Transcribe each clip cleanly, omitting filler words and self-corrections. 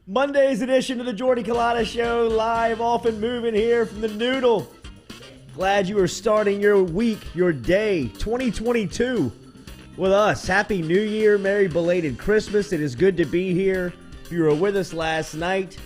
Monday's edition of the Jordy Culotta Show, live, off and moving here from the Noodle. Glad you are starting your week, your day, 2022 with us. Happy New Year, Merry belated Christmas. It is good to be here. If you were with us last night,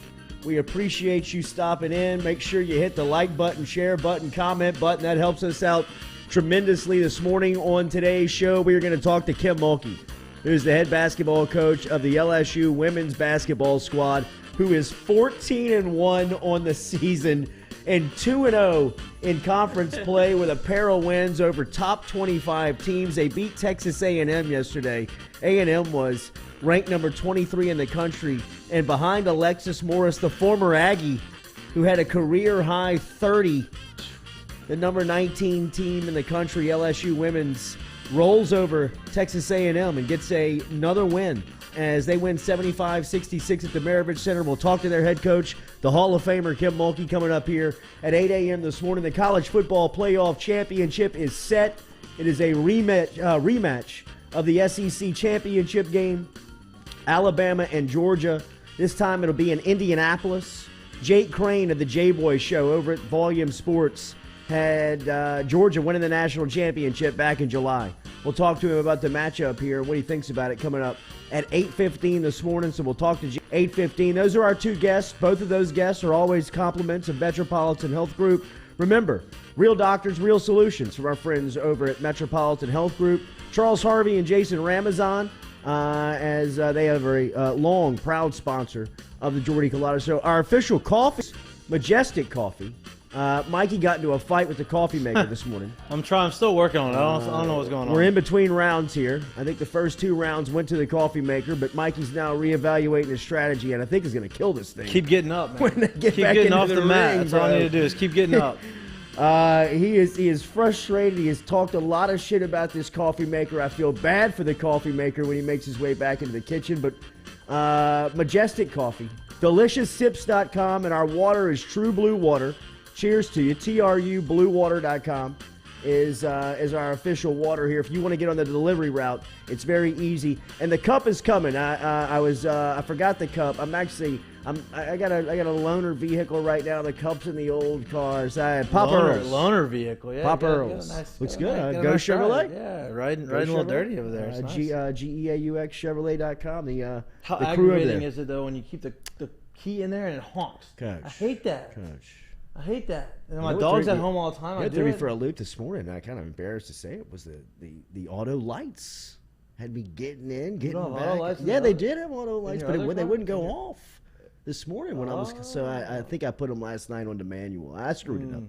we appreciate you stopping in. Make sure you hit the like button, share button, comment button. That helps us out tremendously. This morning on today's show, we are going to talk to Kim Mulkey, who's the head basketball coach of the LSU women's basketball squad, who is 14-1 on the season and 2-0 in conference play with a pair of wins over top 25 teams. They beat Texas A&M yesterday. A&M was ranked number 23 in the country, and behind Alexis Morris, the former Aggie, who had a career-high 30, the number 19 team in the country, LSU women's, rolls over Texas A&M and gets another win as they win 75-66 at the Maravich Center. We'll talk to their head coach, the Hall of Famer Kim Mulkey, coming up here at 8 a.m. this morning. The college football playoff championship is set. It is a rematch of the SEC championship game, Alabama and Georgia. This time it'll be in Indianapolis. Jake Crain of the JBoy show over at Volume Sports had Georgia winning the national championship back in July. We'll talk to him about the matchup here and what he thinks about it coming up at 8:15 this morning. So we'll talk to 8:15. Those are our two guests. Both of those guests are always compliments of Metropolitan Health Group. Remember, real doctors, real solutions from our friends over at Metropolitan Health Group. Charles Harvey and Jason Ramazan, as they have a very long, proud sponsor of the Jordy Culotta Show. Our official coffee, Majestic Coffee. Mikey got into a fight with the coffee maker this morning. I'm still working on it. I don't know what's going on. We're in between rounds here. I think the first two rounds went to the coffee maker, but Mikey's now reevaluating his strategy, and I think he's going to kill this thing. Keep getting up, man. When they get keep back getting into off the mat. ring, That's all I need to do is keep getting up. He is frustrated. He has talked a lot of shit about this coffee maker. I feel bad for the coffee maker when he makes his way back into the kitchen, but Majestic Coffee, DeliciousSips.com, and our water is True Blue Water. Cheers to you. TRUBluewater.com is our official water here. If you want to get on the delivery route, it's very easy. And the cup is coming. I forgot the cup. I got a loaner vehicle right now. The cup's in the old cars. Pop Earls. Loaner vehicle. Yeah. Pop Earls. Looks good. Go Chevrolet. Yeah, riding a little dirty over there. It's nice. GEAUX Chevrolet.com. How the crew aggravating is it though when you keep the key in there and it honks? Coach. I hate that. Coach. I hate that. And my dog's at home all the time. You threw me for a loop this morning. I kind of embarrassed to say it was the auto lights had me getting getting back. Yeah, they did have auto lights, but they wouldn't go off this morning when I was. So I think I put them last night on the manual. I screwed it up.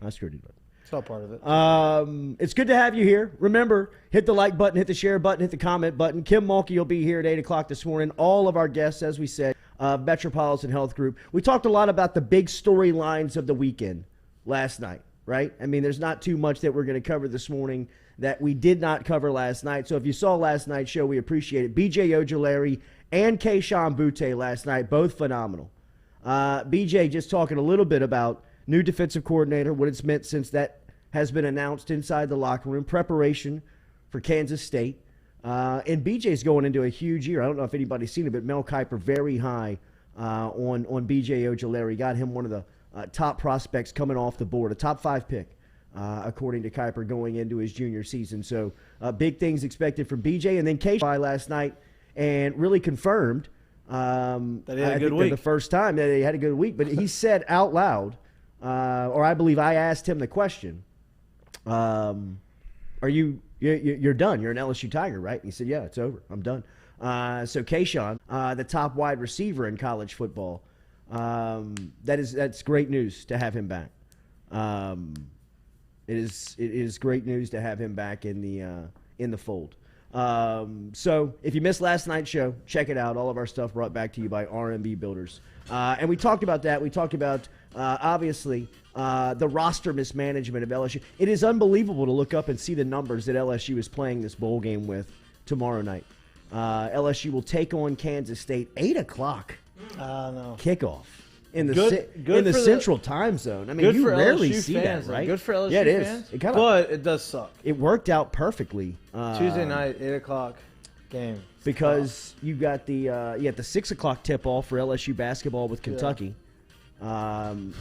I screwed it up. It's all part of it. It's good to have you here. Remember, hit the like button, hit the share button, hit the comment button. Kim Mulkey will be here at 8 o'clock this morning. All of our guests, as we said, Metropolitan Health Group. We talked a lot about the big storylines of the weekend last night, right? I mean, there's not too much that we're going to cover this morning that we did not cover last night. So if you saw last night's show, we appreciate it. BJ Ojulari and Keishawn Butte last night, both phenomenal. BJ just talking a little bit about new defensive coordinator, what it's meant since that has been announced inside the locker room, preparation for Kansas State. And BJ's going into a huge year. I don't know if anybody's seen it, but Mel Kiper very high on BJ Ojulari. Got him one of the top prospects coming off the board, a top 5 pick, according to Kiper, going into his junior season. So big things expected from BJ. And then Keishawn last night and really confirmed that he had a good week. The first time that he had a good week. But he said out loud, or I believe I asked him the question, are you're done. You're an LSU Tiger, right? And he said, yeah, it's over. I'm done. So Keishawn, the top wide receiver in college football, that's great news to have him back. It is great news to have him back in the fold. So if you missed last night's show, check it out. All of our stuff brought back to you by RMB Builders. And we talked about that. We talked about, obviously, the roster mismanagement of LSU. It is unbelievable to look up and see the numbers that LSU is playing this bowl game with tomorrow night. LSU will take on Kansas State, 8 o'clock kickoff in the Central Time Zone. I mean, you rarely see that, right? Good for LSU fans. It is. But it does suck. It worked out perfectly. Tuesday night, 8 o'clock. game. Because you got the 6 o'clock tip-off for LSU basketball with Kentucky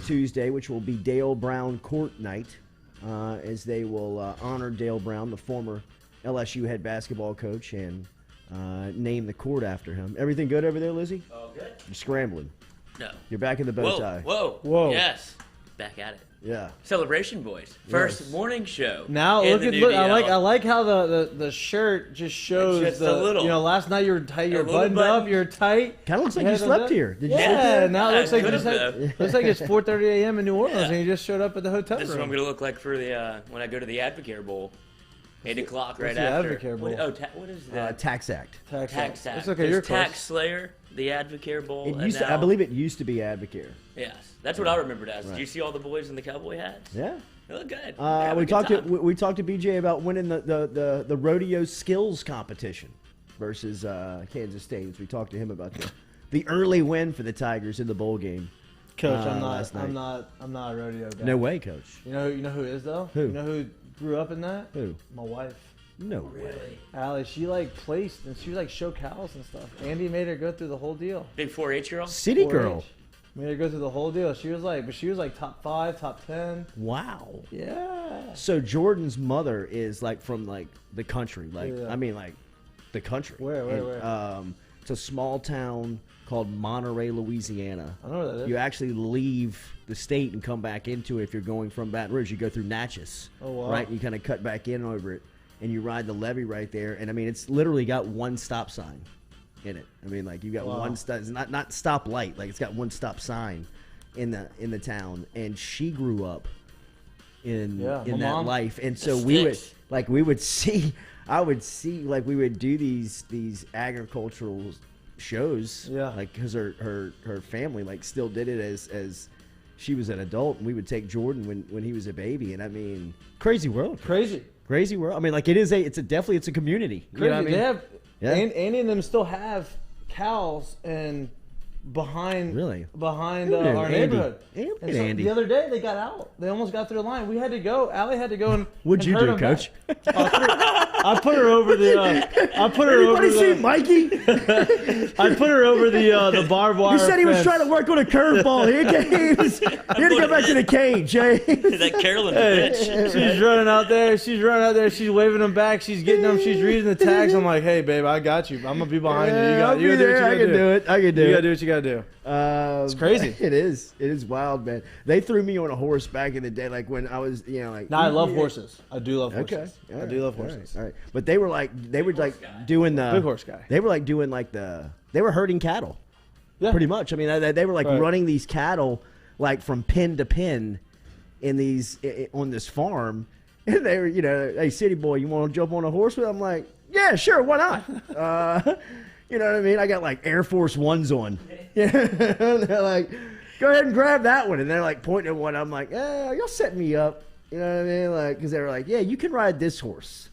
Tuesday, which will be Dale Brown Court Night, as they will honor Dale Brown, the former LSU head basketball coach, and name the court after him. Everything good over there, Lizzie? Oh, good. You're scrambling. No. You're back in the bow tie. Whoa. Yes. Back at it. Yeah. Celebration boys. First morning show. Now look. I like how the shirt just shows just a little. Last night you were tight. You're buttoned up. You're tight. Kind of looks like you slept here. Did you sleep Yeah. here? Now it looks like it's 4:30 a.m. in New Orleans, and you just showed up at the hotel This room. is what I'm gonna look like for the when I go to the Advocare Bowl. 8 o'clock right the after. Advocare Bowl? What is that? Tax Act. Tax Act. It's okay. There's You're Tax close. Slayer, the Advocare Bowl. It used to, I believe it used to be Advocare. Yes, that's what I remembered as. Right. Did you see all the boys in the cowboy hats? Yeah. They look good. We talked to BJ about winning the rodeo skills competition versus Kansas State. As we talked to him about the early win for the Tigers in the bowl game. Coach, I'm not a rodeo guy. No way, Coach. You know who is though? Who? You know who grew up in that? Who? My wife. No way. Really? Allie, she placed and she was show cows and stuff. Andy made her go through the whole deal. Big 4-H-year-old? City 4-H. girl. Made her go through the whole deal. She was top 5, top 10. Wow. Yeah. So Jordan's mother is from the country, Yeah. I mean the country. Where? It's a small town called Monterey, Louisiana. I know where that is. You actually leave the state and come back into it if you're going from Baton Rouge. You go through Natchez, Oh, wow. right? You kind of cut back in over it, and you ride the levee right there. And I mean, it's literally got one stop sign in it. I mean, you got Wow. one stop. It's not stop light. It's got one stop sign in the town. And she grew up in my that mom- life, and so The we would sticks. we would see. I would see we would do these agricultural shows, because her family still did it as she was an adult, and we would take Jordan when he was a baby, and I mean, crazy world, Crazy world. I mean, it's a community. You know what I mean? They have, Yeah. Andy and them still have cows and behind our Andy. neighborhood. Andy. And so Andy. the other day they got out. They almost got through the line. We had to go. Allie had to go and What'd you herd do, them Coach? back. I put her over the. I put her over Everybody see the. Mikey? I put her over the barbed wire. He said he was fence. trying to work on a curveball. He had to go back to the cage, eh? That Carolyn bitch. She's running out there. She's waving them back. She's getting them. She's reading the tags. I'm like, hey, babe, I got you. I'm gonna be behind you. You got. You gotta do what you I gotta can do it. I can do You it. gotta do what you gotta do. It's crazy. It is wild, man. They threw me on a horse back in the day, when I was, No, I love horses. I do love horses. Okay, I do love horses. All right. But they were doing the Big horse guy. They were doing they were herding cattle, pretty much. I mean, they were Right. running these cattle from pen to pen on this farm, and they were, hey, city boy, you want to jump on a horse with? I'm like, yeah, sure, why not? You know what I mean? I got Air Force Ones on. They're like, go ahead and grab that one. And they're pointing at one. I'm like, y'all setting me up. You know what I mean? Because they were like, yeah, you can ride this horse.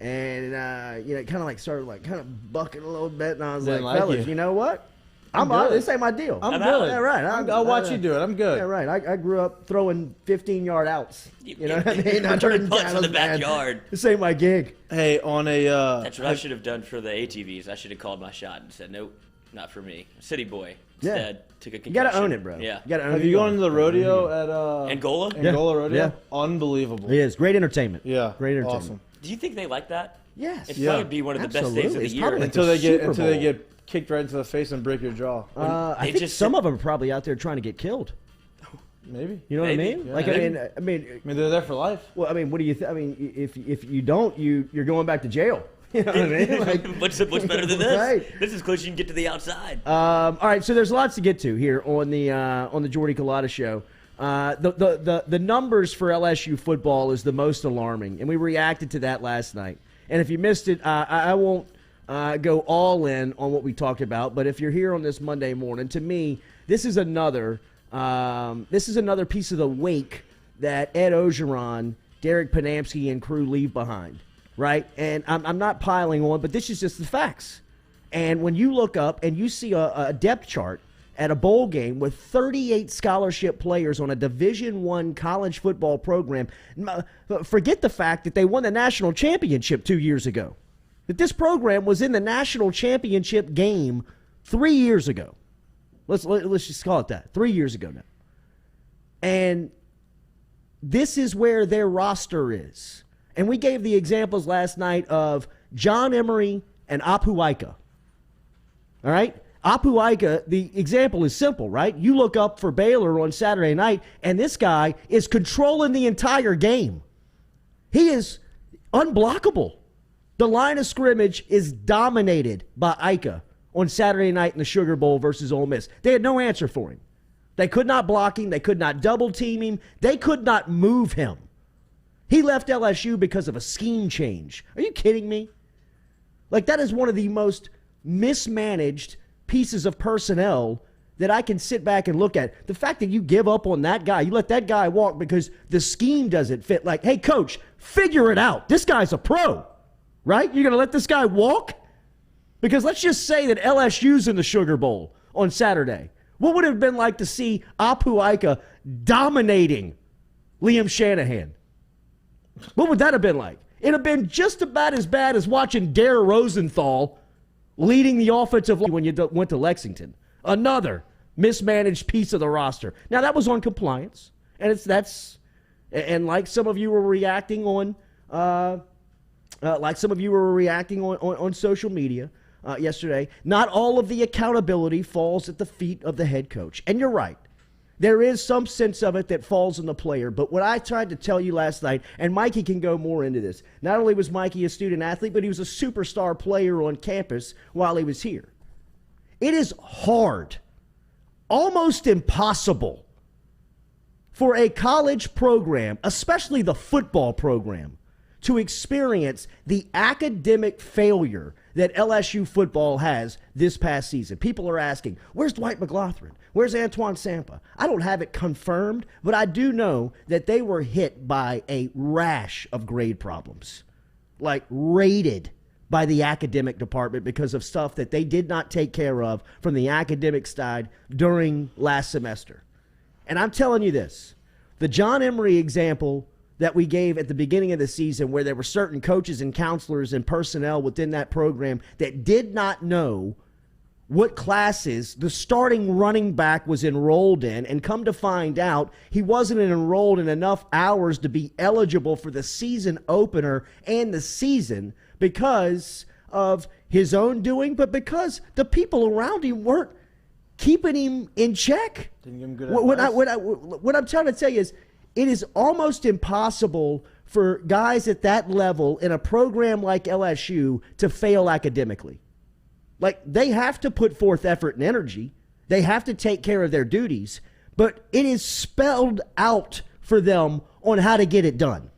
And, it kind of started kind of bucking a little bit. And I was Didn't like, like fellas, you. you know what? I'm good. This ain't my deal. I'm out. good. Yeah, right. I'll watch you do it. I'm good. Yeah, right. I grew up throwing 15-yard outs. You know what I mean? Return herding punts in cattle, the man. backyard. This ain't my gig. Hey, on a. That's what I should have done for the ATVs. I should have called my shot and said, nope, not for me. City boy. Yeah. Instead, took a concussion. You got to own it, bro. Yeah. You got to own it. Have you gone to the rodeo at Angola? Angola rodeo? Yeah. Unbelievable. It is. Great entertainment. Yeah. Great entertainment. Awesome. Do you think they like that? Yes. It's Yeah. probably be one of the best days of Absolutely. the It's year. probably like Until the they get Super until they Bowl. get kicked right into the face and break your jaw. I They think just some sit- of them are probably out there trying to get killed. Maybe. You know what I Maybe. mean? Yeah. Like, Maybe. I mean, I mean, they're there for life. well, I mean, what do you? I mean, if you don't, you're going back to jail. You know what I mean? Like, what's better than this? Right. This is close you can get to the outside. all right, so there's lots to get to here on the Jordy Culotta show. The numbers for LSU football is the most alarming, and we reacted to that last night. And if you missed it, I won't go all in on what we talked about. But if you're here on this Monday morning, to me, this is another piece of the wake that Ed Ogeron, Derek Panamsky, and crew leave behind. Right? And I'm not piling on, but this is just the facts. And when you look up and you see a depth chart at a bowl game with 38 scholarship players on a Division I college football program, forget the fact that they won the national championship 2 years ago. that this program was in the national championship game 3 years ago. Let's just call it that. 3 years ago now. And this is where their roster is. And we gave the examples last night of John Emery and Apu Ika. All right? Apu Ika, the example is simple, right? You look up for Baylor on Saturday night, and this guy is controlling the entire game. He is unblockable. The line of scrimmage is dominated by Ika on Saturday night in the Sugar Bowl versus Ole Miss. They had no answer for him. They could not block him. They could not double team him. They could not move him. He left LSU because of a scheme change. Are you kidding me? Like, that is one of the most mismanaged pieces of personnel that I can sit back and look at. The fact that you give up on that guy, you let that guy walk because the scheme doesn't fit. Like, hey, coach, figure it out. This guy's a pro, right? You're going to let this guy walk? Because let's just say that LSU's in the Sugar Bowl on Saturday. What would it have been like to see Apu Ika dominating Liam Shanahan? What would that have been like? It would have been just about as bad as watching Dare Rosenthal leading the offensive line when you went to Lexington. Another mismanaged piece of the roster. Now, that was on compliance, and and like some of you were reacting on, social media yesterday. Not all of the accountability falls at the feet of the head coach, and you're right. There is some sense of it that falls on the player, but what I tried to tell you last night, and Mikey can go more into this, not only was Mikey a student athlete, but he was a superstar player on campus while he was here. It is hard, almost impossible, for a college program, especially the football program, to experience the academic failure that LSU football has this past season. People are asking, where's Dwight McGlothern? Where's Antoine Sampa? I don't have it confirmed, but I do know that they were hit by a rash of grade problems, like rated by the academic department because of stuff that they did not take care of from the academic side during last semester. And I'm telling you this, the John Emery example that we gave at the beginning of the season, where there were certain coaches and counselors and personnel within that program that did not know what classes the starting running back was enrolled in, and come to find out he wasn't enrolled in enough hours to be eligible for the season opener and the season because of his own doing, but because the people around him weren't keeping him in check. Didn't give him good What I'm trying to tell you is, it is almost impossible for guys at that level in a program like LSU to fail academically. Like, they have to put forth effort and energy. They have to take care of their duties. But it is spelled out for them on how to get it done.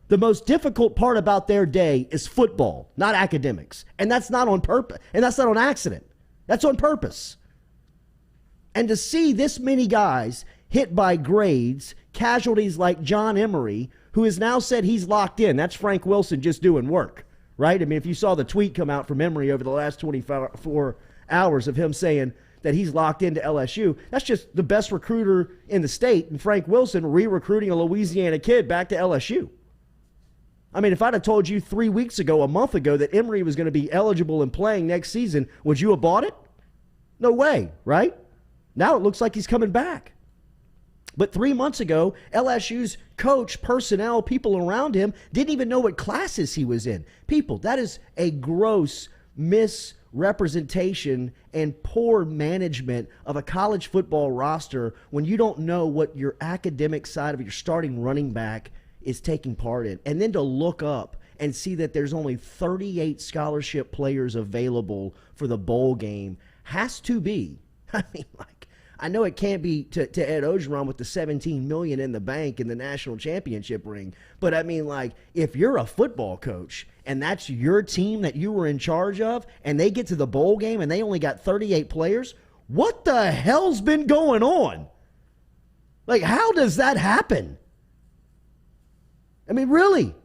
The most difficult part about their day is football, not academics. And that's not on purpose. And that's not on accident. That's on purpose. And to see this many guys hit by grades, casualties like John Emery, who has now said he's locked in. That's Frank Wilson just doing work, right? I mean, if you saw the tweet come out from Emery over the last 24 hours of him saying that he's locked into LSU, that's just the best recruiter in the state, and Frank Wilson re-recruiting a Louisiana kid back to LSU. I mean, if I'd have told you 3 weeks ago, a month ago, that Emery was going to be eligible and playing next season, would you have bought it? No way, right? Now it looks like he's coming back. But 3 months ago, LSU's coach, personnel, people around him didn't even know what classes he was in. People, that is a gross misrepresentation and poor management of a college football roster when you don't know what your academic side of your starting running back is taking part in. And then to look up and see that there's only 38 scholarship players available for the bowl game has to be, I know it can't be to Ed Ogeron with the $17 million in the bank in the national championship ring, but if you're a football coach and that's your team that you were in charge of, and they get to the bowl game and they only got 38 players, what the hell's been going on? How does that happen? I mean, really,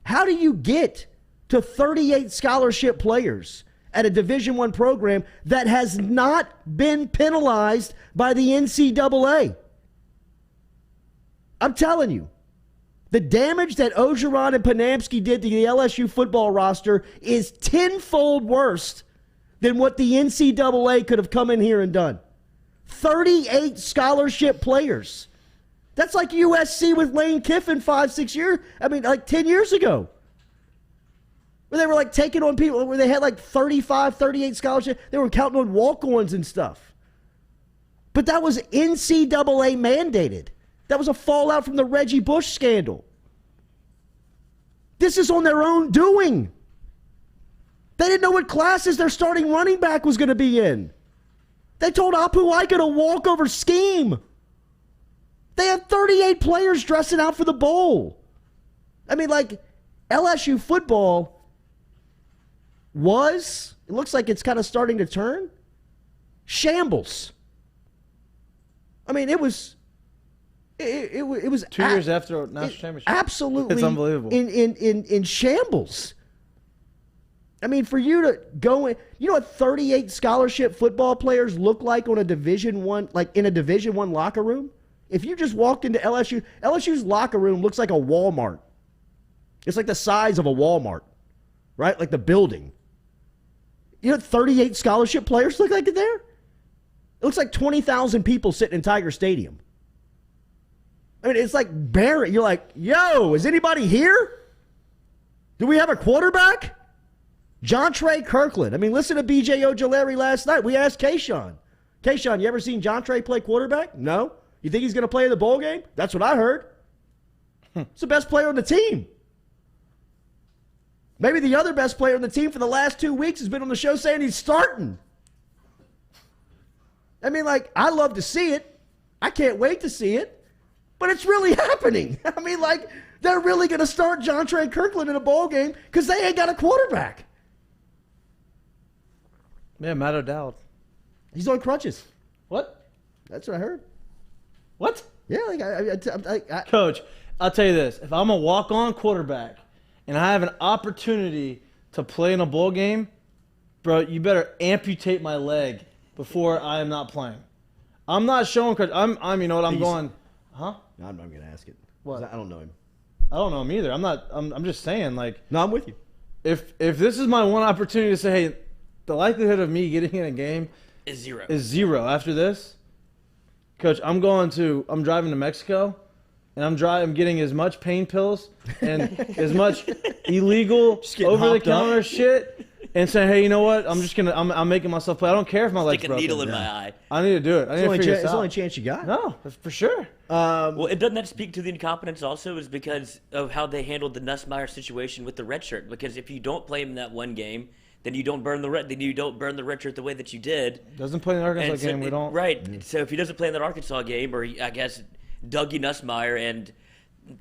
how do you get to 38 scholarship players at a Division I program that has not been penalized by the NCAA? I'm telling you, The damage that Ogeron and Panamsky did to the LSU football roster is tenfold worse than what the NCAA could have come in here and done. 38 scholarship players. That's like USC with Lane Kiffin 5-6 years. I mean, like 10 years ago. Where they were like taking on people, where they had like 35, 38 scholarships. They were counting on walk-ons and stuff. But that was NCAA mandated. That was a fallout from the Reggie Bush scandal. This is on their own doing. They didn't know what classes their starting running back was going to be in. They told Apu Ika to walk-over scheme. They had 38 players dressing out for the bowl. I mean, like, LSU football it looks like it's kind of starting to turn, shambles. I mean, it was 2 years after a national championship. Absolutely. It's unbelievable. In shambles. I mean, for you to go in, you know what 38 scholarship football players look like on a Division I, like in a Division I locker room? If you just walked into LSU's locker room looks like a Walmart. It's like the size of a Walmart, right? Like the building. You know what 38 scholarship players look like in there? It looks like 20,000 people sitting in Tiger Stadium. I mean, it's like Barrett. You're like, yo, is anybody here? Do we have a quarterback? Jontre Kirkland. I mean, listen to B.J. Ojolari last night. We asked Kayshawn. Kayshawn, you ever seen Jontre play quarterback? No. You think he's going to play in the bowl game? That's what I heard. He's the best player on the team. Maybe the other best player on the team for the last 2 weeks has been on the show saying he's starting. I mean, like, I love to see it. I can't wait to see it. But it's really happening. I mean, like, they're really going to start Jontre Kirkland in a bowl game because they ain't got a quarterback. Yeah, Matt O'Dowd. He's on crutches. What? That's what I heard. What? Yeah, like Coach, I'll tell you this. If I'm a walk-on quarterback and I have an opportunity to play in a bowl game, bro, you better amputate my leg before I am not playing. I'm not showing crutches. I'm you know what, I'm going, huh? No, I'm not going to ask it. What? I don't know him. I don't know him either. I'm just saying, like. No, I'm with you. If this is my one opportunity to say, hey, the likelihood of me getting in a game is zero. Is zero after this. Coach, I'm driving to Mexico, and I'm getting as much pain pills and as much illegal over-the-counter shit, and saying, hey, you know what? I'm making myself play. I don't care if my leg's broken. Stick a needle in my eye. I need to do it. I need to figure this out. It's the only chance you got. No, for sure. Well, doesn't that speak to the incompetence also is because of how they handled the Nussmeier situation with the red shirt? Because if you don't play him in that one game, then you don't burn the red shirt the way that you did. Doesn't play in the Arkansas game. We don't. Right. Mm-hmm. So if he doesn't play in that Arkansas game, or I guess Dougie Nussmeier and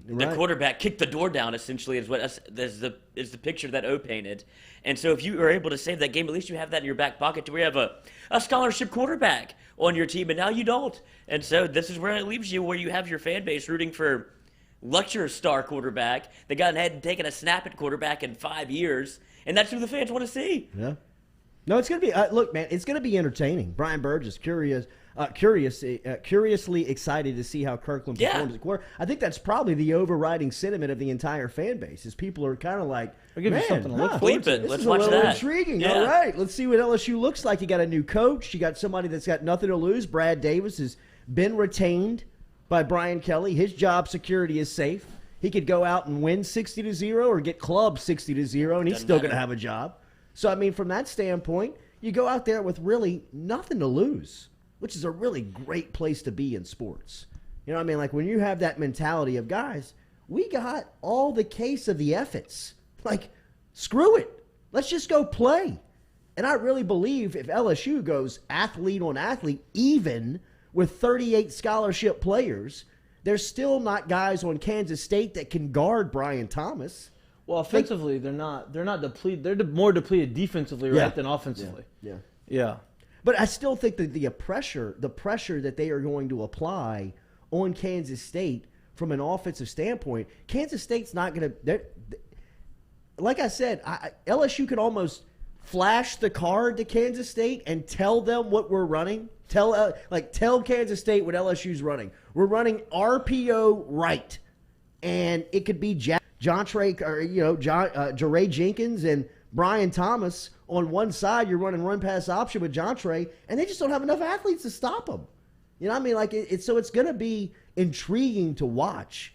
the quarterback kicked the door down, essentially, is the picture that O painted. And so if you are able to save that game, at least you have that in your back pocket to where you have a scholarship quarterback on your team, and now you don't. And so this is where it leaves you, where you have your fan base rooting for lecture star quarterback that got ahead and taken a snap at quarterback in 5 years. And that's who the fans want to see. Yeah. No, it's going to be look, man, it's going to be entertaining. Brian Burge is curiously excited to see how Kirkland performs at quarter. I think that's probably the overriding sentiment of the entire fan base. Is people are kind of like, man, something to look forward to. This is a little intriguing. Yeah. All right, let's see what LSU looks like. You got a new coach. You got somebody that's got nothing to lose. Brad Davis has been retained by Brian Kelly. His job security is safe. He could go out and win 60-0 or get clubbed 60-0, and he's still going to have a job. So, I mean, from that standpoint, you go out there with really nothing to lose, which is a really great place to be in sports. You know what I mean? Like, when you have that mentality of, guys, we got all the case of the efforts. Like, screw it. Let's just go play. And I really believe if LSU goes athlete on athlete, even with 38 scholarship players, there's still not guys on Kansas State that can guard Brian Thomas. Well, offensively, they're not depleted. They're more depleted defensively, right, than offensively. Yeah. But I still think that the pressure that they are going to apply on Kansas State from an offensive standpoint, Kansas State's not going to. Like I said, LSU could almost flash the card to Kansas State and tell them what we're running. Tell Kansas State what LSU's running. We're running RPO right. and it could be Jontre, or Jaray Jenkins and Brian Thomas on one side. You're running run pass option with Jontre, and they just don't have enough athletes to stop them. You know what I mean? Like so it's going to be intriguing to watch.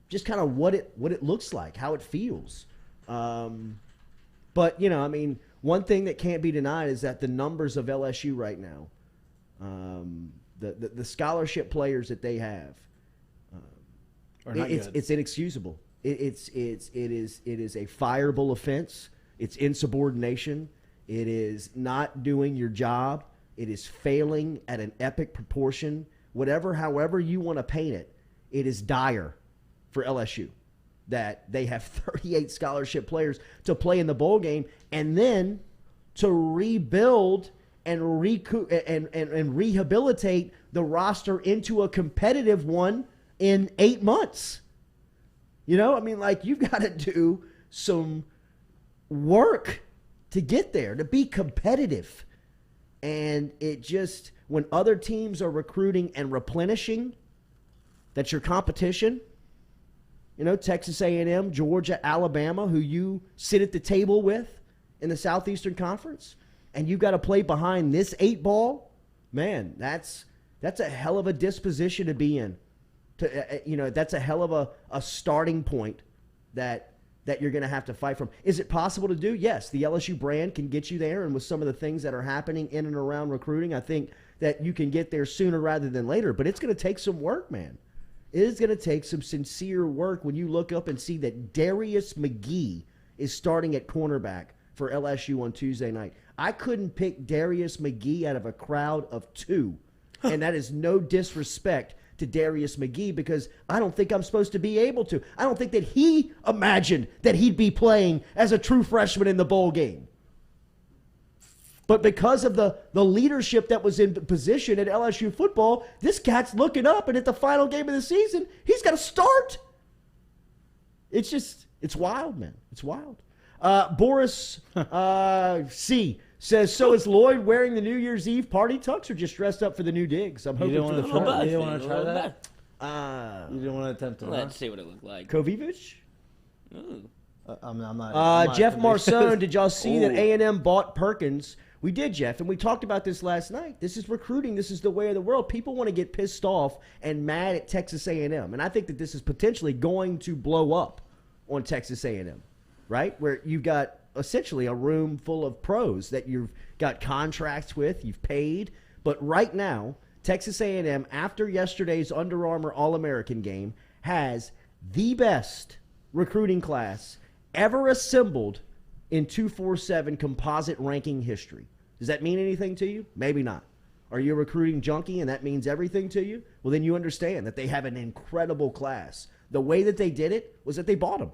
Just kind of what it looks like, how it feels. But, you know, I mean, one thing that can't be denied is that the numbers of LSU right now, the scholarship players that they have, it's inexcusable. It is a fireable offense. It's insubordination. It is not doing your job. It is failing at an epic proportion. However you want to paint it, it is dire for LSU that they have 38 scholarship players to play in the bowl game, and then to rebuild and rehabilitate the roster into a competitive one in 8 months. You know, I mean, like, you've got to do some work to get there, to be competitive. And it just, when other teams are recruiting and replenishing, that's your competition. You know, Texas A&M, Georgia, Alabama, who you sit at the table with in the Southeastern Conference, and you've got to play behind this 8 ball, man, that's a hell of a disposition to be in. That's a hell of a starting point that you're going to have to fight from. Is it possible to do? Yes, the LSU brand can get you there, and with some of the things that are happening in and around recruiting, I think that you can get there sooner rather than later, but it's going to take some work, man. It is going to take some sincere work when you look up and see that Darius McGee is starting at cornerback for LSU on Tuesday night. I couldn't pick Darius McGee out of a crowd of 2, and that is no disrespect to Darius McGee, because I don't think I'm supposed to be able to. I don't think that he imagined that he'd be playing as a true freshman in the bowl game. But because of the leadership that was in position at LSU football, this cat's looking up, and at the final game of the season, he's got to start. It's wild, man. It's wild. Boris C. says, so is Lloyd wearing the New Year's Eve party tux or just dressed up for the new digs? I'm hoping for the front. You didn't want to try that? You didn't want to attempt it? Let's see what it looked like. Kovic? Ooh. I'm not. Jeff Marcone, did y'all see that A&M bought Perkins? We did, Jeff, and we talked about this last night. This is recruiting. This is the way of the world. People want to get pissed off and mad at Texas A&M, and I think that this is potentially going to blow up on Texas A&M, right? Where you've got essentially a room full of pros that you've got contracts with, you've paid, but right now, Texas A&M, after yesterday's Under Armour All-American game, has the best recruiting class ever assembled in 247 composite ranking history. Does that mean anything to you? Maybe not. Are you a recruiting junkie and that means everything to you? Well, then you understand that they have an incredible class. The way that they did it was that they bought them.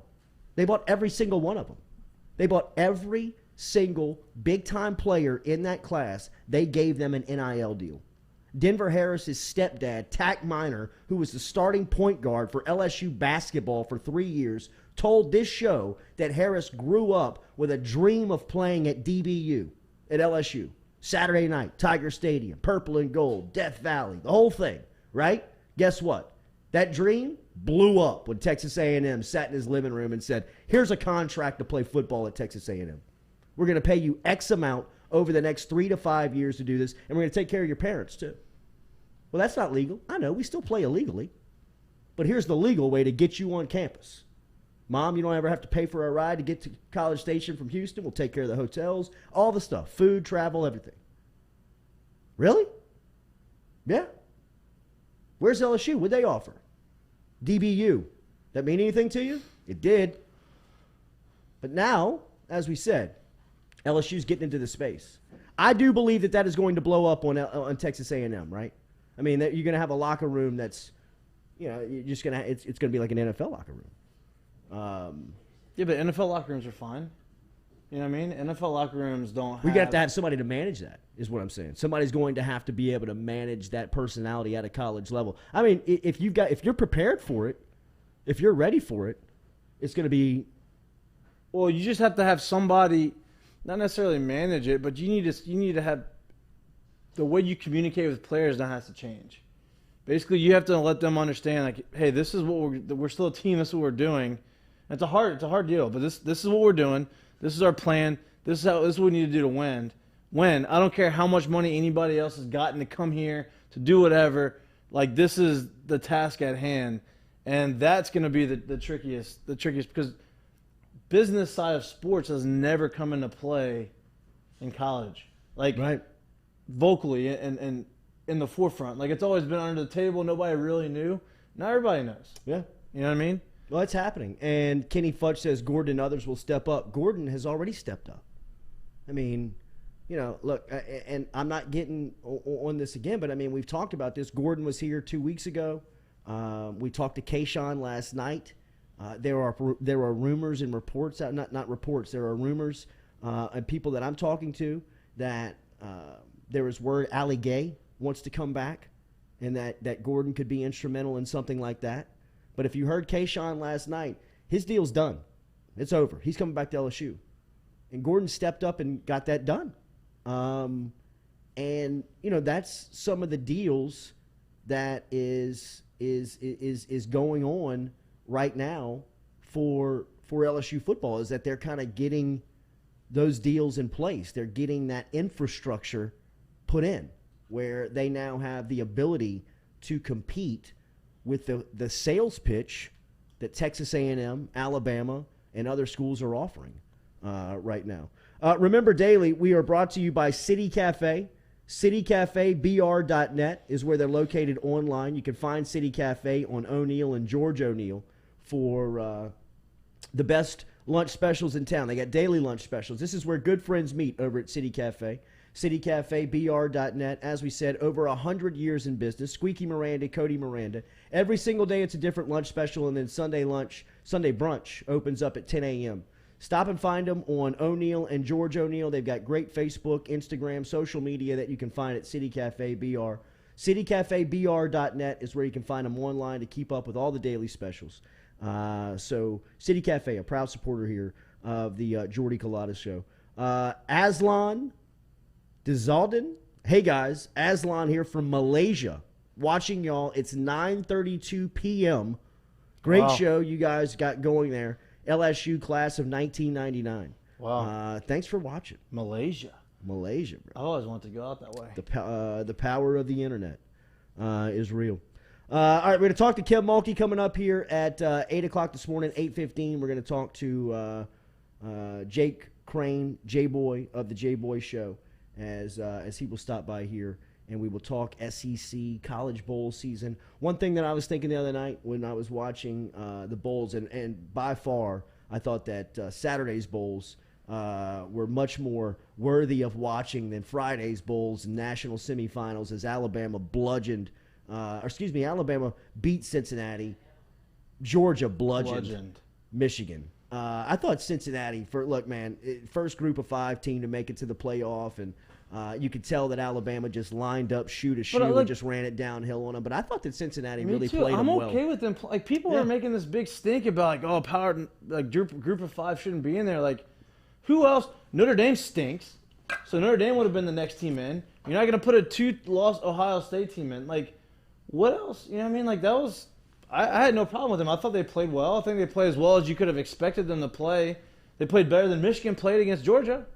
They bought every single one of them. They bought every single big-time player in that class. They gave them an NIL deal. Denver Harris's stepdad, Tack Minor, who was the starting point guard for LSU basketball for 3 years, told this show that Harris grew up with a dream of playing at DBU, at LSU. Saturday night, Tiger Stadium, purple and gold, Death Valley, the whole thing, right? Guess what? That dream blew up when Texas A&M sat in his living room and said, here's a contract to play football at Texas A&M. We're going to pay you X amount over the next 3 to 5 years to do this, and we're going to take care of your parents too. Well, that's not legal. I know, we still play illegally. But here's the legal way to get you on campus. Mom, you don't ever have to pay for a ride to get to College Station from Houston. We'll take care of the hotels, all the stuff, food, travel, everything. Really? Yeah. Where's LSU? What'd they offer? DBU. That mean anything to you? It did. But now, as we said, LSU's getting into the space. I do believe that that is going to blow up on Texas A&M, right? I mean, that you're going to have a locker room that's, you know, you're just going to it's going to be like an NFL locker room. Yeah, but NFL locker rooms are fine. You know what I mean? NFL locker rooms don't have... We got to have somebody to manage that, is what I'm saying. Somebody's going to have to be able to manage that personality at a college level. I mean, if you're prepared for it, if you're ready for it, it's going to be... Well, you just have to have somebody, not necessarily manage it, but you need to have... The way you communicate with players now has to change. Basically, you have to let them understand, like, hey, this is what we're still a team. This is what we're doing. And it's a hard deal, but this is what we're doing. This is our plan. This is what we need to do to win. I don't care how much money anybody else has gotten to come here to do whatever. Like, this is the task at hand, and that's going to be the trickiest because business side of sports has never come into play in college. Like, right. Vocally and in the forefront. Like, it's always been under the table. Nobody really knew. Now everybody knows. Yeah. You know what I mean? Well, it's happening. And Kenny Fudge says Gordon and others will step up. Gordon has already stepped up. I mean, you know, look, and I'm not getting on this again, but I mean, we've talked about this. Gordon was here 2 weeks ago. We talked to Kayshawn last night. There are rumors and reports out, not reports. There are rumors and people that I'm talking to that there is word Ali Gay wants to come back, and that Gordon could be instrumental in something like that. But if you heard Kayshawn last night, his deal's done. It's over. He's coming back to LSU, and Gordon stepped up and got that done. And you know, that's some of the deals that is going on right now for LSU football, is that they're kind of getting those deals in place. They're getting that infrastructure put in where they now have the ability to compete with the sales pitch that Texas A&M, Alabama, and other schools are offering right now. Remember, Daily, we are brought to you by City Cafe. CityCafeBR.net is where they're located online. You can find City Cafe on O'Neill and George O'Neill for the best lunch specials in town. They got daily lunch specials. This is where good friends meet over at City Cafe. CityCafeBR.net. As we said, over 100 years in business. Squeaky Miranda, Cody Miranda. Every single day it's a different lunch special, and then Sunday brunch opens up at 10 a.m. Stop and find them on O'Neill and George O'Neill. They've got great Facebook, Instagram, social media that you can find at City Cafe BR. CityCafeBR.net is where you can find them online to keep up with all the daily specials. So City Cafe, a proud supporter here of the Jordy Culotta Show. Aslan Dizaldin. Hey, guys. Aslan here from Malaysia. Watching y'all. It's 9:32 p.m. Great show you guys got going there. LSU class of 1999. Wow. Thanks for watching. Malaysia, bro. I always wanted to go out that way. The power of the internet is real. All right, we're going to talk to Kim Mulkey coming up here at 8 o'clock this morning, 8:15. We're going to talk to Jake Crain, JBoy of the JBoy Show, as he will stop by here, and we will talk SEC College Bowl season. One thing that I was thinking the other night when I was watching the bowls, and by far I thought that Saturday's bowls were much more worthy of watching than Friday's bowls and national semifinals, as Alabama Alabama beat Cincinnati. Georgia bludgeoned Michigan. I thought Cincinnati, first group of 5 team to make it to the playoff, and you could tell that Alabama just lined up shoe to shoe and just ran it downhill on them. But I thought that Cincinnati really played them well. I'm okay with them. Like, people are making this big stink about, like, power, like, group of 5 shouldn't be in there. Like, who else? Notre Dame stinks. So Notre Dame would have been the next team in. You're not going to put a 2-loss Ohio State team in. Like, what else? You know what I mean? Like, that was – I had no problem with them. I thought they played well. I think they played as well as you could have expected them to play. They played better than Michigan played against Georgia.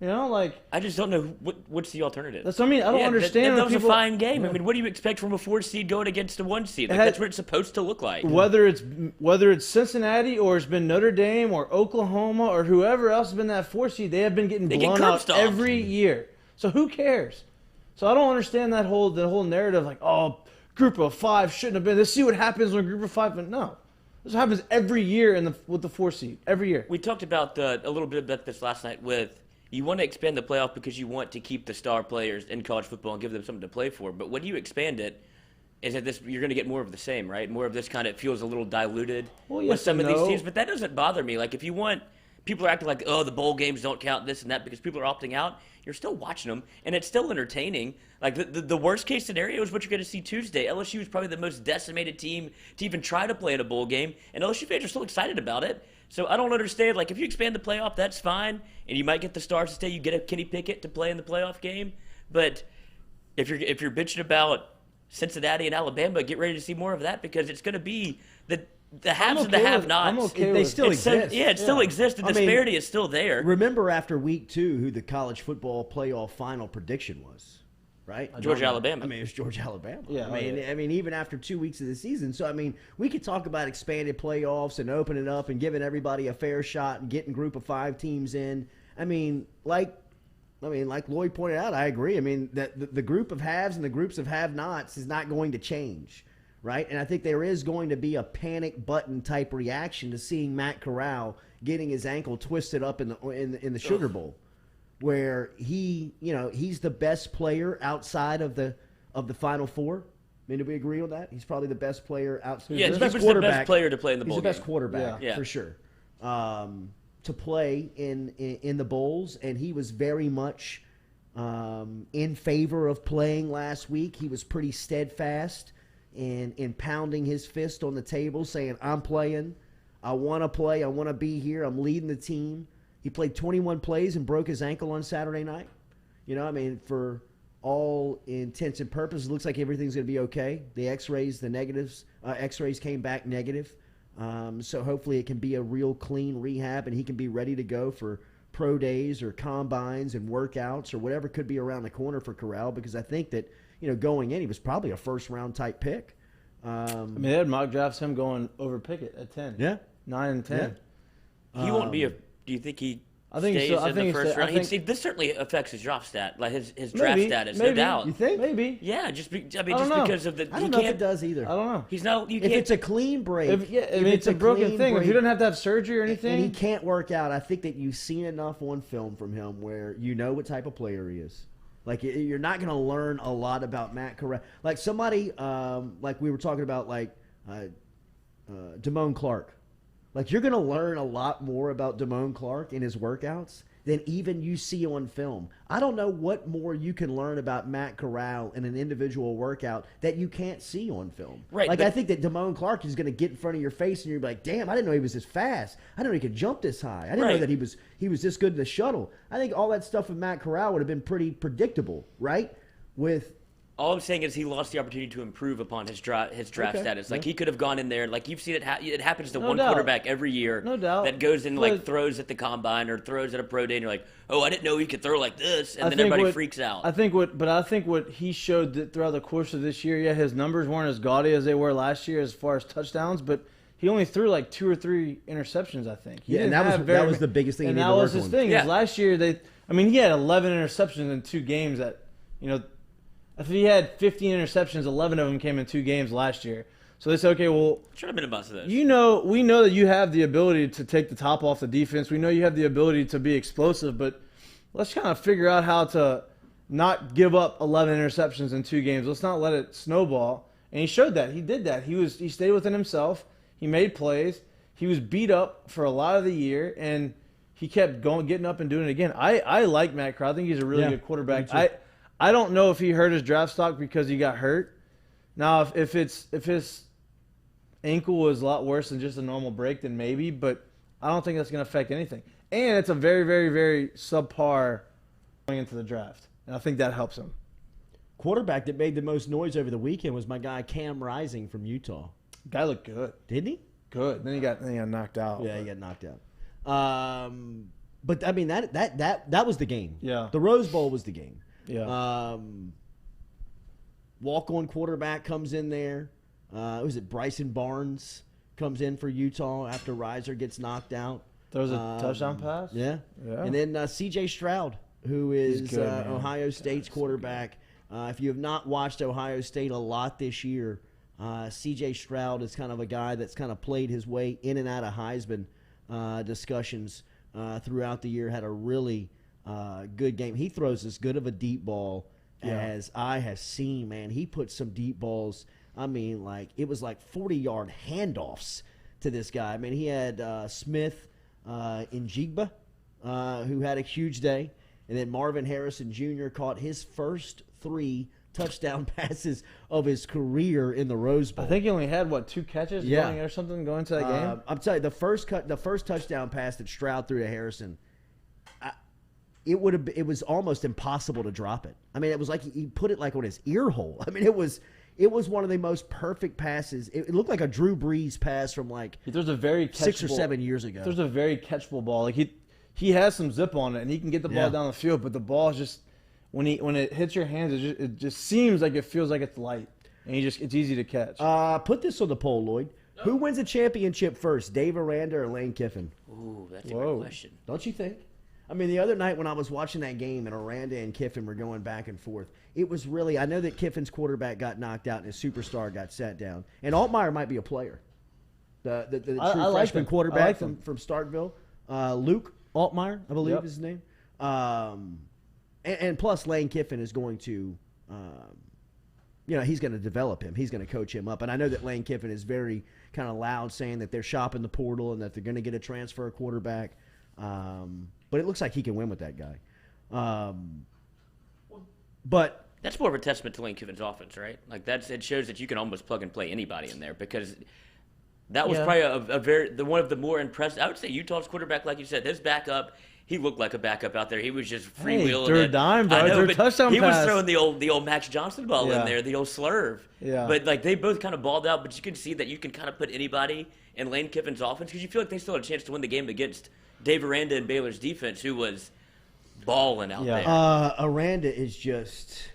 You know, like, I just don't know what's the alternative. That's what I mean. I don't understand. That was a fine game. I mean, what do you expect from a 4 seed going against a 1 seed? Like, that's what it's supposed to look like. Whether it's Cincinnati or it's been Notre Dame or Oklahoma or whoever else has been that 4 seed, they have been getting blown out every year. So who cares? So I don't understand the whole narrative, like, group of 5 shouldn't have been. Let's see what happens when group of 5. But no, this happens every year with the 4 seed. Every year. We talked about a little bit about this last night with. You want to expand the playoff because you want to keep the star players in college football and give them something to play for. But when you expand it, is that you're going to get more of the same, right? More of this kind of feels a little diluted with some of these teams. But that doesn't bother me. Like, if you want – people are acting like, the bowl games don't count, this and that, because people are opting out. You're still watching them, and it's still entertaining. Like, the worst-case scenario is what you're going to see Tuesday. LSU is probably the most decimated team to even try to play in a bowl game, and LSU fans are still excited about it. So I don't understand. Like, if you expand the playoff, that's fine, and you might get the stars to stay. You get a Kenny Pickett to play in the playoff game. But if you're bitching about Cincinnati and Alabama, get ready to see more of that because it's going to be the haves and the okay with- have-nots. I'm okay They with- still It's so- exist. yeah, it still exists. The I mean, disparity is still there. Remember after week 2 who the college football playoff final prediction was, right? Georgia, Alabama. I mean, it was Georgia, Alabama. Yeah, I mean, even after 2 weeks of the season. So, I mean, we could talk about expanded playoffs and opening up and giving everybody a fair shot and getting group of 5 teams in. I mean, like Lloyd pointed out, I agree. I mean, the group of haves and the groups of have-nots is not going to change, right? And I think there is going to be a panic button type reaction to seeing Matt Corral getting his ankle twisted up in the Sugar Bowl, where he's the best player outside of the Final Four. I mean, do we agree on that? He's probably the best player outside. Yeah, he was the best player to play in the bowl He's the best game. quarterback Yeah. for sure. To play in the bowls, and he was very much in favor of playing last week. He was pretty steadfast in pounding his fist on the table, saying, "I'm playing. I want to play. I want to be here. I'm leading the team." He played 21 plays and broke his ankle on Saturday night. I mean, for all intents and purposes, it looks like everything's going to be okay. The X-rays, the negatives, X-rays came back negative. So hopefully it can be a real clean rehab and he can be ready to go for pro days or combines and workouts or whatever could be around the corner for Corral, because I think that, going in, he was probably a first-round type pick. I mean, they had mock drafts him going over Pickett at 10. Yeah. 9 and 10. Yeah. He won't be a. Do you think he? I think stays so. I in think the he first sta- I round. think- This certainly affects his draft stat, like his draft status, no maybe. doubt. You think? Maybe. Yeah, just don't know. because of the. I he don't know if can't- it does either. I don't know. He's not. You If can't. it's a clean break, I mean, it's a broken clean thing. If you break don't have to have surgery or anything, and he can't work out, I think that you've seen enough on film from him where you know what type of player he is. Like, you're not going to learn a lot about Matt Corral. Like somebody, like we were talking about, like Damone Clark. Like, you're going to learn a lot more about Damone Clark in his workouts than even you see on film. I don't know what more you can learn about Matt Corral in an individual workout that you can't see on film. Right, Like, but- I think that Damone Clark is going to get in front of your face and you're like, damn, I didn't know he was this fast. I didn't know he could jump this high. I didn't know Right. that he was this good in the shuttle. I think all that stuff with Matt Corral would have been pretty predictable, right? With All I'm saying is he lost the opportunity to improve upon his draft Okay. status. Like, he could have gone in there. Like, you've seen it. It happens to No one doubt. quarterback every year. No doubt. That goes in, But- like, throws at the combine or throws at a pro day, and you're like, oh, I didn't know he could throw like this. And I then think everybody what- freaks out. I think what he showed that throughout the course of this year, yeah, his numbers weren't as gaudy as they were last year as far as touchdowns, but he only threw like 2 or 3 interceptions, I think. He Yeah, and didn't that have was- very that was ma- the biggest thing he And needed that to was work his on. thing. Yeah. Is last year he had 11 interceptions in 2 games. That if he had 15 interceptions, 11 of them came in 2 games last year. So they said, okay, well, Should have been a bust of those. we know that you have the ability to take the top off the defense. We know you have the ability to be explosive, but let's kind of figure out how to not give up 11 interceptions in 2 games. Let's not let it snowball. And he showed that. He did that. He stayed within himself. He made plays. He was beat up for a lot of the year, and he kept getting up and doing it again. I like Matt Corral. I think he's a really good quarterback. I don't know if he hurt his draft stock because he got hurt. Now, if his ankle was a lot worse than just a normal break, then maybe, but I don't think that's going to affect anything. And it's a very, very, very subpar going into the draft. And I think that helps him. quarterback that made the most noise over the weekend was my guy Cam Rising from Utah. Guy looked good. Didn't he? Good. Then he got knocked out. Yeah, he got knocked out. But I mean that was the game. Yeah. The Rose Bowl was the game. Yeah. Walk-on quarterback comes in there. Was it Bryson Barnes comes in for Utah after Reiser gets knocked out? Throws a touchdown pass? Yeah. Yeah. And then C.J. Stroud, who is He's good, man. Ohio State's quarterback. If you have not watched Ohio State a lot this year, C.J. Stroud is kind of a guy that's kind of played his way in and out of Heisman discussions throughout the year. Had a really good game. He throws as good of a deep ball as I have seen, man. He put some deep balls. I mean, like it was like 40-yard handoffs to this guy. I mean, he had Smith Njigba, who had a huge day. And then Marvin Harrison Jr. caught his first 3 touchdown passes of his career in the Rose Bowl. I think he only had, 2 catches going or something going into that game? I'm telling you, the first touchdown pass that Stroud threw to Harrison, it was almost impossible to drop it. I mean, it was like he put it like on his ear hole. I mean, it was It was one of the most perfect passes. It looked like a Drew Brees pass from like He throws a very catchable, 6 or 7 years ago. There's a very catchable ball. Like he has some zip on it, and he can get the ball down the field. But the ball is just when it hits your hands, it just seems like it feels like it's light, and it's easy to catch. Put this on the poll, Lloyd. Who wins a championship first, Dave Aranda or Lane Kiffin? Ooh, that's a great question. Don't you think? I mean, the other night when I was watching that game and Aranda and Kiffin were going back and forth, it was really – I know that Kiffin's quarterback got knocked out and his superstar got sat down. And Altmaier might be a player. The true freshman quarterback from Starkville. Luke Altmaier, I believe is his name. And plus Lane Kiffin is going to he's going to develop him. He's going to coach him up. And I know that Lane Kiffin is very kind of loud saying that they're shopping the portal and that they're going to get a transfer quarterback. But it looks like he can win with that guy. But that's more of a testament to Lane Kiffin's offense, right? Like it shows that you can almost plug and play anybody in there because that was probably one of the more impressive. I would say Utah's quarterback, like you said, his backup. He looked like a backup out there. He was just freewheeling. Third dime, bro. I know, third touchdown he pass. was throwing the old Max Johnson ball in there, the old slurve. Yeah. But like they both kind of balled out. But you can see that you can kind of put anybody in Lane Kiffin's offense because you feel like they still had a chance to win the game against Dave Aranda and Baylor's defense, who was balling out there. Aranda is just,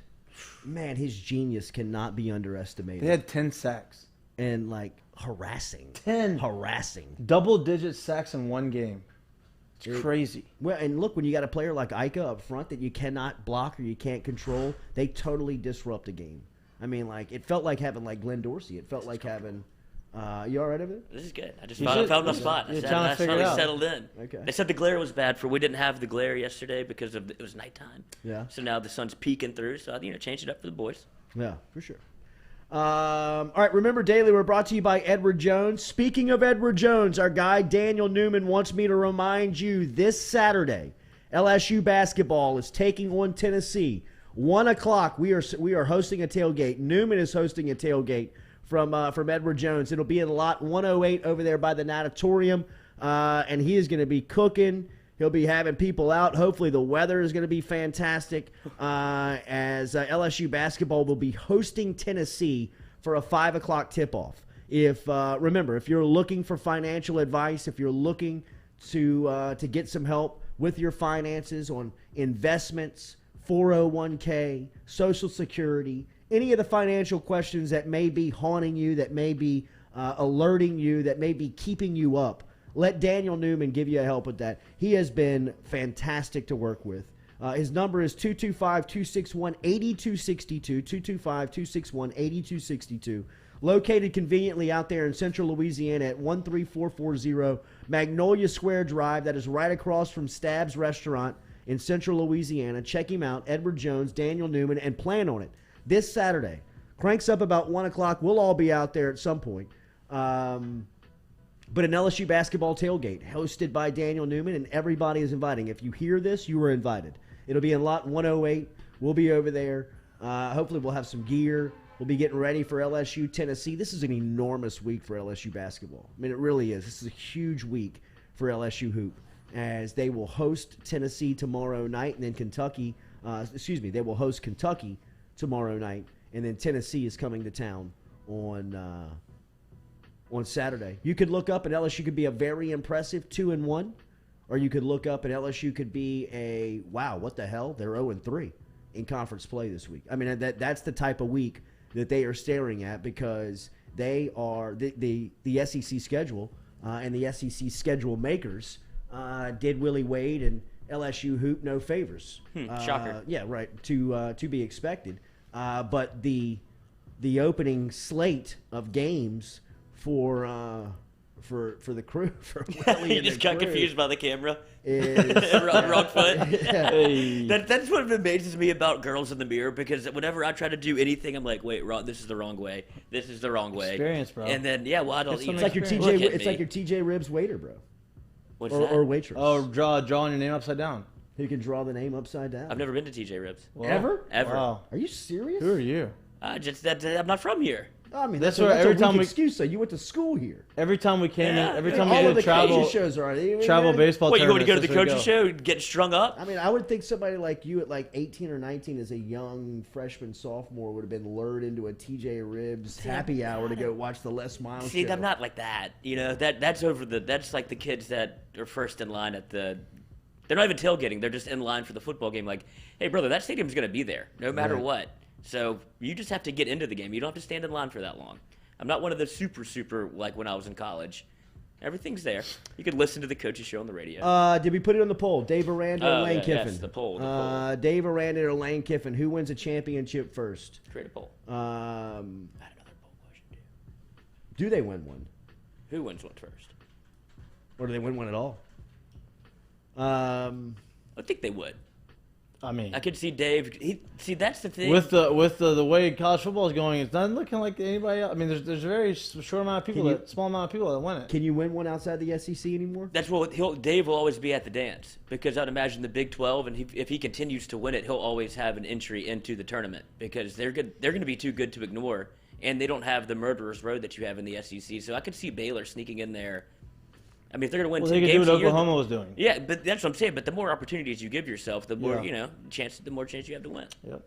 man, his genius cannot be underestimated. They had 10 sacks. And like harassing. 10. Harassing. Double-digit sacks in one game. It's crazy. Well, and look, when you got a player like Ika up front that you cannot block or you can't control, they totally disrupt a game. I mean, like, it felt like having, like, Glenn Dorsey. It felt like having you all right over there? This is good. I just found my spot. I finally settled in. Okay. They said the glare was bad we didn't have the glare yesterday because it was nighttime. Yeah. So now the sun's peeking through, so I changed it up for the boys. Yeah, for sure. All right, remember, Daily, we're brought to you by Edward Jones. Speaking of Edward Jones, our guy Daniel Newman wants me to remind you this Saturday, LSU basketball is taking on Tennessee. 1 o'clock, we are hosting a tailgate. Newman is hosting a tailgate from Edward Jones. It'll be in lot 108 over there by the natatorium, and he is going to be cooking. He'll be having people out. Hopefully the weather is going to be fantastic as LSU basketball will be hosting Tennessee for a 5 o'clock tip-off. Remember, if you're looking for financial advice, if you're looking to get some help with your finances on investments, 401k, Social Security, any of the financial questions that may be haunting you, that may be alerting you, that may be keeping you up, let Daniel Newman give you a help with that. He has been fantastic to work with. His number is 225-261-8262, 225-261-8262. Located conveniently out there in central Louisiana at 13440 Magnolia Square Drive. That is right across from Stab's Restaurant in central Louisiana. Check him out, Edward Jones, Daniel Newman, and plan on it. This Saturday. Cranks up about 1 o'clock. We'll all be out there at some point. But an LSU basketball tailgate hosted by Daniel Newman, and everybody is inviting. If you hear this, you are invited. It'll be in lot 108. We'll be over there. Hopefully we'll have some gear. We'll be getting ready for LSU, Tennessee. This is an enormous week for LSU basketball. I mean, it really is. This is a huge week for LSU hoop as they will host Tennessee tomorrow night, and then they will host Kentucky tomorrow night, and then Tennessee is coming to town on Saturday. You could look up and LSU could be a very impressive 2-1, or you could look up and LSU could be a wow, what the hell? They're 0-3 in conference play this week. I mean, that's the type of week that they are staring at because they are the SEC schedule and the SEC schedule makers did Willie Wade and LSU hoop no favors. Shocker. Yeah, right. To be expected. But the opening slate of games for the crew, for Willie You just got confused by the camera. Is wrong foot. Hey. That's what amazes me about girls in the mirror because whenever I try to do anything, I'm like, wait, this is the wrong way. This is the wrong way. Experience, bro. And then I don't. It's like your TJ. It's like your TJ Ribs waiter, bro. What's that? Or waitress. Oh, drawing your name upside down. Who can draw the name upside down? I've never been to TJ Ribs. Well, Ever? Ever. Wow. Are you serious? Who are you? I'm not from here. I mean, That's that's where a every weak time we excuse. So you went to school here. every time we came in, every time All we of did the travel coaches shows are travel baseball. What, you going to go to the tournaments, coaches that's where we show and get strung up? I mean, I would think somebody like you at like 18 or 19 as a young freshman, sophomore would have been lured into a TJ Ribs happy hour to go watch the Les Miles See, show. I'm not like that. You know, that's like the kids that are first in line at the. They're not even tailgating. They're just in line for the football game. Like, hey, brother, that stadium's going to be there no matter Right. what. So you just have to get into the game. You don't have to stand in line for that long. I'm not one of the super like when I was in college. Everything's there. You could listen to the coaches show on the radio. Did we put it on the poll? Dave Aranda or Lane yeah, Kiffin? yes, the poll. Dave Aranda or Lane Kiffin? Who wins a championship first? Create a poll. Um, I had another poll question too. do they win one? Who wins one first? Or do they win one at all? I think they would. I mean, I could see Dave. See, that's the thing. with the way college football is going, it's not looking like anybody else. I mean, there's a very short amount of people, small amount of people that win it. Can you win one outside the SEC anymore? That's what Dave will always be at the dance, because I'd imagine the Big 12, and if he continues to win it, he'll always have an entry into the tournament because they're good. They're going to be too good to ignore, and they don't have the murderer's road that you have in the SEC. So I could see Baylor sneaking in there. I mean, if they're going to win 10 they could games do what a year, Oklahoma was doing. yeah, but that's what I'm saying. But the more opportunities you give yourself, the more Yeah. the more chance you have to win. Yep.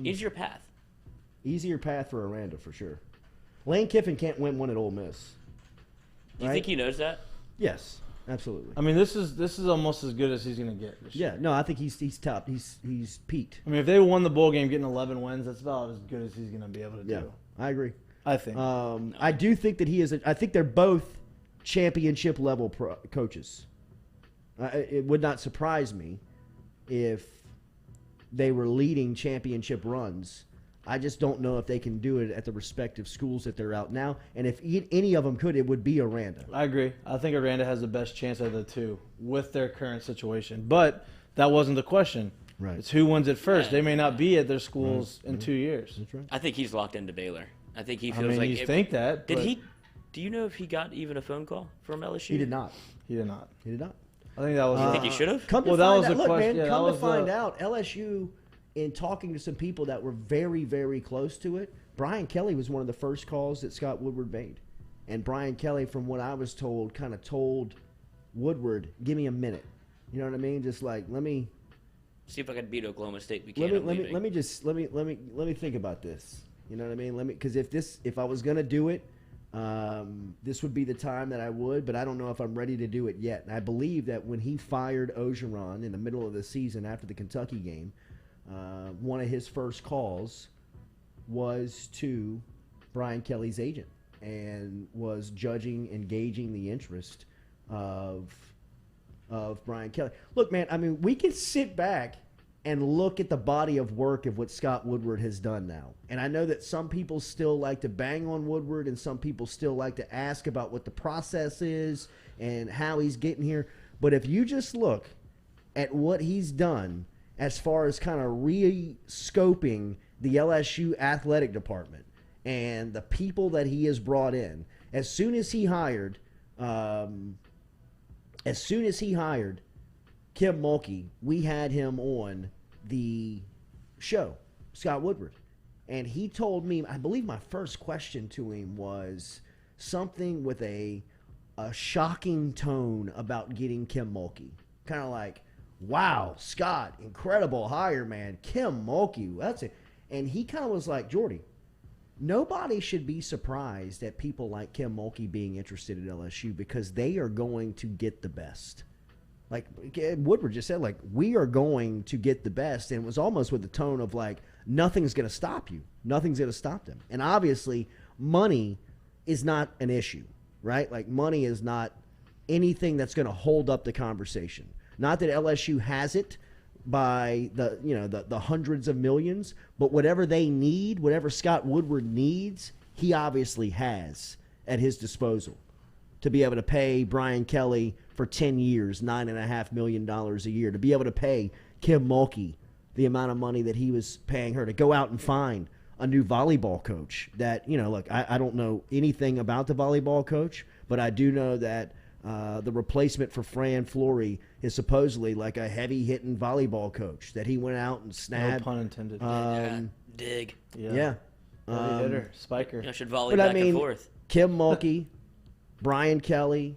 Easier path. Easier path for Aranda for sure. Lane Kiffin can't win one at Ole Miss. Do you think he knows that? Yes, absolutely. I mean, this is almost as good as he's gonna get. This year. Yeah, no, I think he's top. He's peaked. I mean, if they won the bowl game, getting 11 wins, that's about as good as he's gonna be able to Yeah, do. I agree. I think. I do think that he is. I think they're both championship level coaches. It would not surprise me if they were leading championship runs. I just don't know if they can do it at the respective schools that they're out now. And if any of them could, it would be Aranda. I agree. I think Aranda has the best chance of the two with their current situation. But that wasn't the question. Right. It's who wins it first. Yeah. They may not be at their schools in 2 years. That's right. I think he's locked into Baylor. I think he I feels mean, like. you think that. Did but he? Do you know if he got even a phone call from LSU? He did not. He did not. He did not. I think that was. You think he should have? Come to Well, that find was out, the look, question. man, Yeah, come that to was find the- out, LSU, in talking to some people that were very, very close to it, Brian Kelly was one of the first calls that Scott Woodward made. And Brian Kelly, from what I was told, kind of told Woodward, give me a minute. You know what I mean? Just like, let me See if I can beat Oklahoma State. We let can't. me let me think about this. You know what I mean? Because if I was gonna do it, this would be the time that I would. But I don't know if I'm ready to do it yet. And I believe that when he fired Ogeron in the middle of the season after the Kentucky game, one of his first calls was to Brian Kelly's agent and was gauging the interest of Brian Kelly. Look, man, I mean, we can sit back and look at the body of work of what Scott Woodward has done now. And I know that some people still like to bang on Woodward and some people still like to ask about what the process is and how he's getting here. But if you just look at what he's done as far as kind of re-scoping the LSU athletic department and the people that he has brought in, as soon as he hired Kim Mulkey, we had him on the show, Scott Woodward. And he told me, I believe my first question to him was something with a shocking tone about getting Kim Mulkey. Kind of like, wow, Scott, incredible hire, man. Kim Mulkey, that's it. And he kind of was like, Jordy, nobody should be surprised at people like Kim Mulkey being interested in LSU because they are going to get the best. Like Woodward just said, like, we are going to get the best. And it was almost with the tone of like, nothing's going to stop you. Nothing's going to stop them. And obviously, money is not an issue, right? Like, money is not anything that's going to hold up the conversation. Not that LSU has it by the hundreds of millions, but whatever they need, whatever Scott Woodward needs, he obviously has at his disposal to be able to pay Brian Kelly for 10 years, $9.5 million a year, to be able to pay Kim Mulkey the amount of money that he was paying her, to go out and find a new volleyball coach that, look, I don't know anything about the volleyball coach, but I do know that the replacement for Fran Flory is supposedly like a heavy-hitting volleyball coach that he went out and snagged. No pun intended. Dig. Yeah. Heavy hitter, spiker. I should volley But I back and mean, forth. Kim Mulkey, Brian Kelly.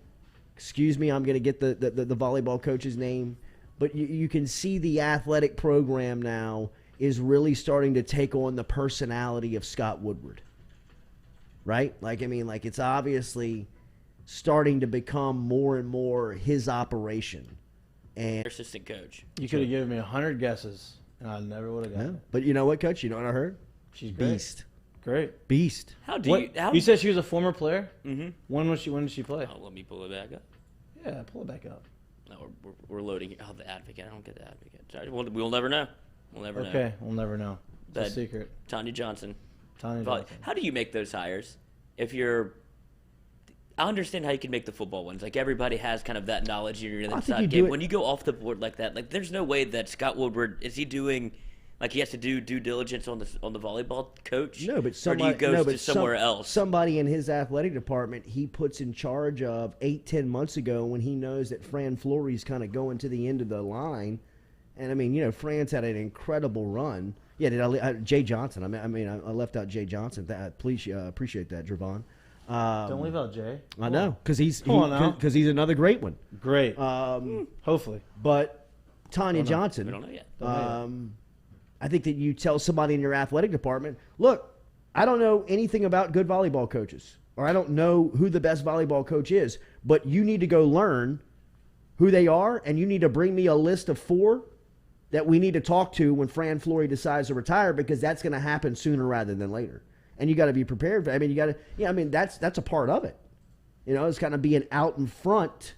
Excuse me, I'm going to get the volleyball coach's name. But you can see the athletic program now is really starting to take on the personality of Scott Woodward. Right? Like, I mean, like it's obviously starting to become more and more his operation. And Assistant coach. You could have given me 100 guesses, and I never would have gotten it. But you know what, Coach? You know what I heard? She's great. Beast. Great. Beast. How do you? How, You said she was a former player? Mm-hmm. When did she play? Oh, let me pull it back up. Yeah, pull it back up. No, we're loading. Oh, the advocate. I don't get the advocate. Sorry, we'll never know. We'll never know. Okay, we'll never know. It's But a secret. Tanya Johnson. Tanya Volley. Johnson. How do you make those hires? If you're, I understand how you can make the football ones. Like everybody has kind of that knowledge in your think you inside do game. it- When you go off the board like that, like there's no way that Scott Woodward is he doing, like he has to do due diligence on the volleyball coach. No, but or somebody, do you go to somewhere else? Somebody in his athletic department he puts in charge of 8-10 months ago when he knows that Fran Flory's kind of going to the end of the line. And I mean, you know, Fran's had an incredible run. Yeah, Jay Johnson. I left out Jay Johnson. Please appreciate that, Javon. Don't leave out Jay. I know, because he's another great one. Great. Hopefully. But Tanya We Johnson, don't know yet. I think that you tell somebody in your athletic department, look, I don't know anything about good volleyball coaches, or I don't know who the best volleyball coach is, but you need to go learn who they are, and you need to bring me a list of 4 that we need to talk to when Fran Flory decides to retire, because that's going to happen sooner rather than later. And you got to be prepared for it. I mean, that's a part of it. You know, it's kind of being out in front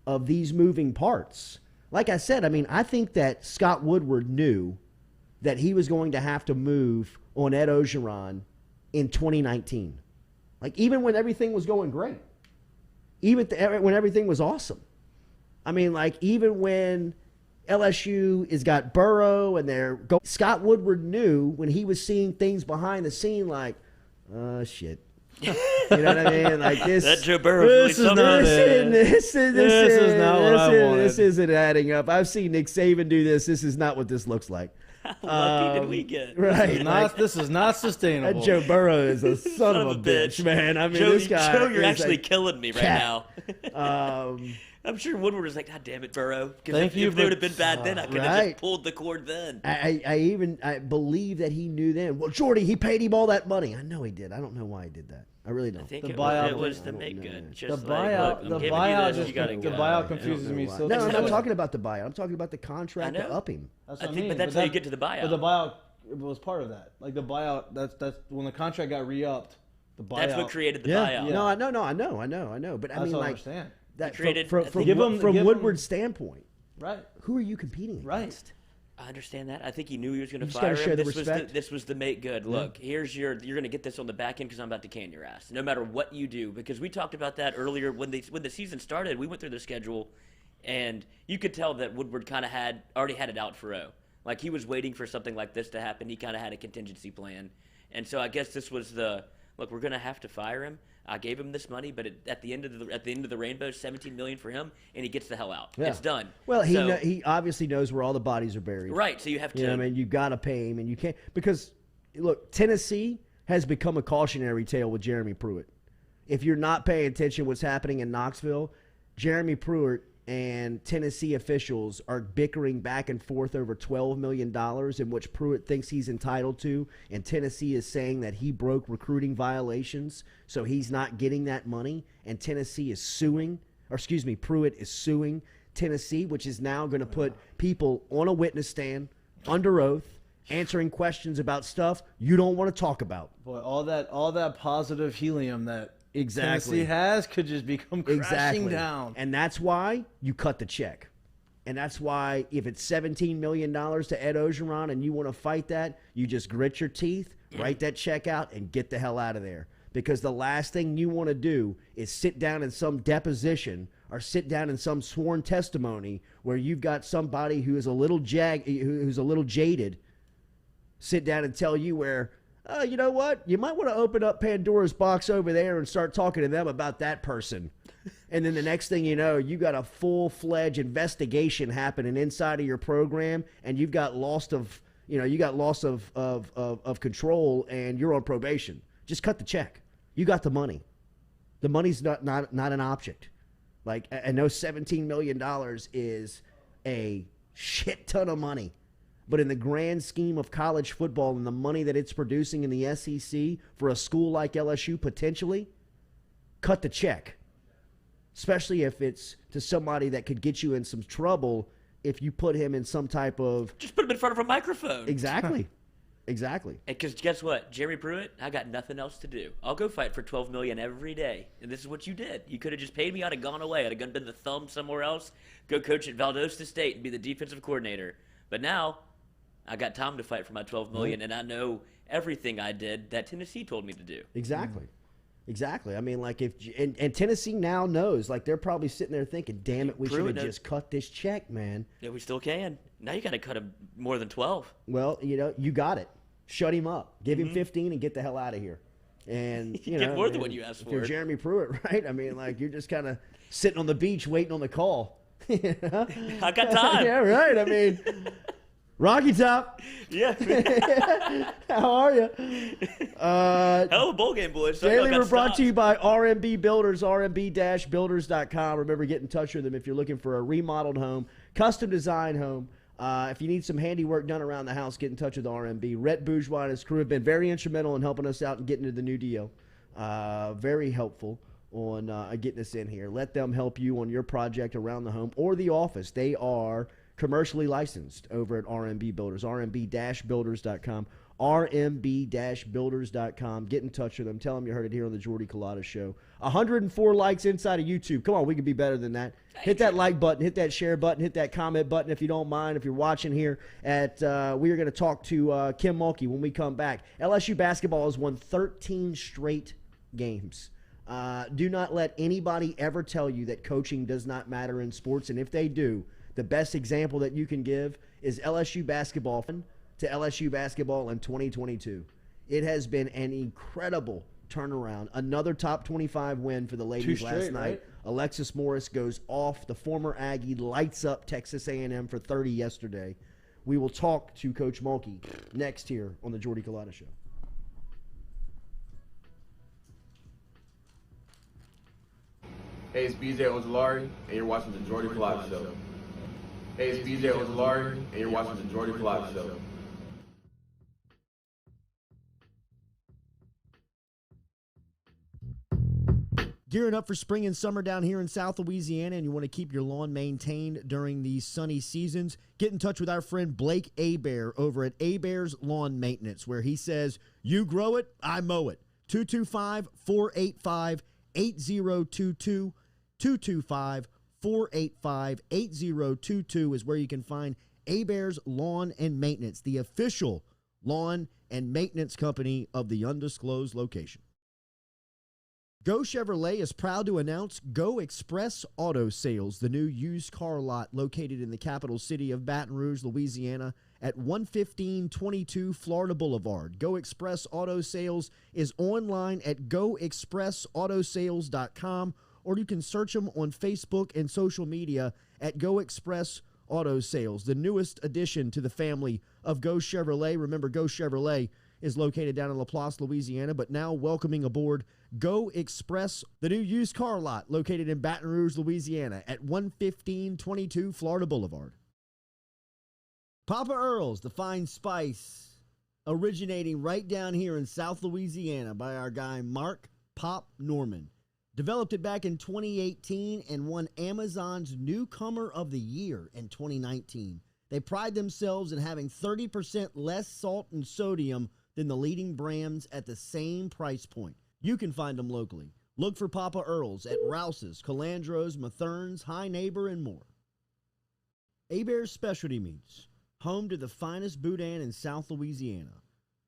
of these moving parts. Like I said, I mean, I think that Scott Woodward knew that he was going to have to move on Ed Ogeron in 2019. Like, even when everything was going great. Even when everything was awesome. I mean, like, even when LSU has got Burrow and Scott Woodward knew when he was seeing things behind the scene like, oh, shit. You know what I mean? Like this. That Joe Burrow really This is not it. This is not what I wanted. This isn't adding up. I've seen Nick Saban do this. This is not what this looks like. How lucky did we get? Right. This is not sustainable. That Joe Burrow is a son of a bitch, man. I mean, Joe, this guy. Joe, you're is actually a killing me right cat. now. I'm sure Woodward was like, God damn it, Burrow. Because Thank you if they for- would have been bad then, I could have Right. just pulled the cord then. I believe that he knew then. Well, Jordy, he paid him all that money. I know he did. I don't know why he did that. I really don't. I think The it buyout was I to don't make know. good. The Just buyout, like, the look, I'm giving buyout, you this, you gotta the go. buyout I confuses don't me know so. why. No, I'm That's not what- talking about the buyout. I'm talking about the contract I know. to up him. That's I what think, mean. but that's how you get to the buyout. But the buyout was part of that. Like the buyout, that's when the contract got re-upped. The buyout. That's what created the Yeah. buyout. No, I know. But I That's mean, what I like understand. that created- from I think- Give him- Woodward's standpoint. Right. Who are you competing against? Right. I understand that. I think he knew he was going to just fire gotta show him. the This respect. was the make good. Look, you're going to get this on the back end because I'm about to can your ass. No matter what you do, because we talked about that earlier when the season started. We went through the schedule, and you could tell that Woodward kind of already had it out for O. Like he was waiting for something like this to happen. He kind of had a contingency plan, and so I guess this was the look. We're going to have to fire him. I gave him this money, but at the end of the rainbow, $17 million for him, and he gets the hell out. Yeah. It's done. Well, So- he obviously knows where all the bodies are buried. right. So you have to. You know what I mean? You got to pay him, and you can't because look, Tennessee has become a cautionary tale with Jeremy Pruitt. If you're not paying attention what's happening in Knoxville, Jeremy Pruitt and Tennessee officials are bickering back and forth over $12 million in which Pruitt thinks he's entitled to, and Tennessee is saying that he broke recruiting violations, so he's not getting that money, and Tennessee is suing, or excuse me, Pruitt is suing Tennessee, which is now going to put people on a witness stand, under oath, answering questions about stuff you don't want to talk about. Boy, all that positive helium that Exactly. Tennessee has could just become crashing down. And that's why you cut the check. And that's why if it's $17 million to Ed Ogeron and you want to fight that, you just grit your teeth, write that check out, and get the hell out of there. Because the last thing you want to do is sit down in some deposition or sit down in some sworn testimony where you've got somebody who is a little jaded sit down and tell you where, you know what? You might want to open up Pandora's box over there and start talking to them about that person. And then the next thing you know, you got a full-fledged investigation happening inside of your program, and you've got loss of you got loss of control and you're on probation. Just cut the check. You got the money. The money's not an object. Like, I know $17 million is a shit ton of money. But in the grand scheme of college football and the money that it's producing in the SEC for a school like LSU, potentially, cut the check. Especially if it's to somebody that could get you in some trouble if you put him in some type of... Just put him in front of a microphone. Exactly. Exactly. Because guess what? Jeremy Pruitt, I got nothing else to do. I'll go fight for $12 million every day. And this is what you did. You could have just paid me. I'd have gone away. I'd have been the thumb somewhere else, go coach at Valdosta State and be the defensive coordinator. But now... I got time to fight for my $12 million, and I know everything I did that Tennessee told me to do. Exactly. Exactly. I mean, like, and Tennessee now knows, like, they're probably sitting there thinking, damn it, we should have just cut this check, man. Yeah, we still can. Now you got to cut him more than 12. Well, you got it. Shut him up. Give him 15 and get the hell out of here. And, you get more than what you asked for. If you're Jeremy Pruitt, right? I mean, like, you're just kind of sitting on the beach waiting on the call. I got time. Yeah, right. I mean... Rocky Top. Yeah. How are you? Hell of a bowl game, boys. Daily, we're brought to you by RMB Builders, rmb-builders.com. Remember, get in touch with them if you're looking for a remodeled home, custom design home. If you need some handiwork done around the house, get in touch with RMB. Rhett Bourgeois and his crew have been very instrumental in helping us out and getting to the new deal. Very helpful on getting us in here. Let them help you on your project around the home or the office. They are commercially licensed over at RMB Builders, rmb-builders.com, rmb-builders.com. Get in touch with them. Tell them you heard it here on the Jordy Culotta Show. 104 likes inside of YouTube. Come on, we can be better than that. Hit that like button, hit that share button, hit that comment button if you don't mind. If you're watching here at, we are going to talk to Kim Mulkey when we come back. LSU basketball has won 13 straight games. Do not let anybody ever tell you that coaching does not matter in sports, and if they do, the best example that you can give is LSU basketball to LSU basketball in 2022. It has been an incredible turnaround. Another top 25 win for the ladies last night. Right? Alexis Morris goes off. The former Aggie lights up Texas A&M for 30 yesterday. We will talk to Coach Mulkey next here on the Jordy Culotta Show. Hey, it's BJ Ojolari, and you're watching the Jordy Culotta Show. Hey, it's BJ Ojolari, and you're watching the Jordy Culotta Show. Gearing up for spring and summer down here in South Louisiana, and you want to keep your lawn maintained during these sunny seasons, get in touch with our friend Blake Abear over at Abear's Lawn Maintenance, where he says, you grow it, I mow it. 225-485-8022, 225-485-8022 is where you can find Abear's Lawn and Maintenance, the official lawn and maintenance company of the undisclosed location. Go Chevrolet is proud to announce Go Express Auto Sales, the new used car lot located in the capital city of Baton Rouge, Louisiana, at 11522 Florida Boulevard. Go Express Auto Sales is online at goexpressautosales.com, or you can search them on Facebook and social media at Go Express Auto Sales, the newest addition to the family of Go Chevrolet. Remember, Go Chevrolet is located down in LaPlace, Louisiana, but now welcoming aboard Go Express, the new used car lot located in Baton Rouge, Louisiana at 11522 Florida Boulevard. Papa Earl's, the fine spice, originating right down here in South Louisiana by our guy Mark Pop Norman. Developed it back in 2018 and won Amazon's Newcomer of the Year in 2019. They pride themselves in having 30% less salt and sodium than the leading brands at the same price point. You can find them locally. Look for Papa Earl's at Rouse's, Calandro's, Mathern's, High Neighbor, and more. Abear's Specialty Meats, home to the finest boudin in South Louisiana.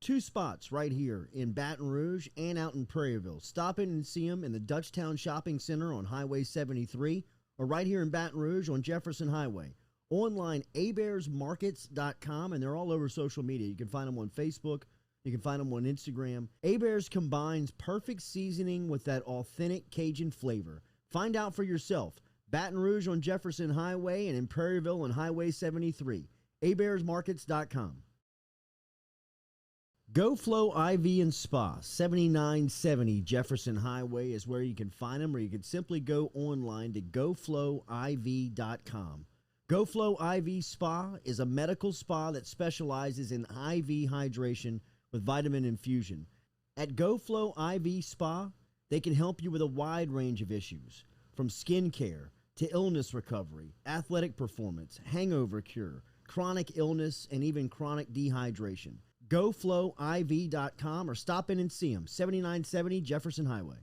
2 spots right here in Baton Rouge and out in Prairieville. Stop in and see them in the Dutchtown Shopping Center on Highway 73 or right here in Baton Rouge on Jefferson Highway. Online, abearsmarkets.com, and they're all over social media. You can find them on Facebook. You can find them on Instagram. Abear's combines perfect seasoning with that authentic Cajun flavor. Find out for yourself. Baton Rouge on Jefferson Highway and in Prairieville on Highway 73. abearsmarkets.com. GoFlow IV and Spa, 7970 Jefferson Highway is where you can find them, or you can simply go online to goflowiv.com. GoFlow IV Spa is a medical spa that specializes in IV hydration with vitamin infusion. At GoFlow IV Spa, they can help you with a wide range of issues, from skin care to illness recovery, athletic performance, hangover cure, chronic illness, and even chronic dehydration. GoFlowIV.com or stop in and see them, 7970 Jefferson Highway.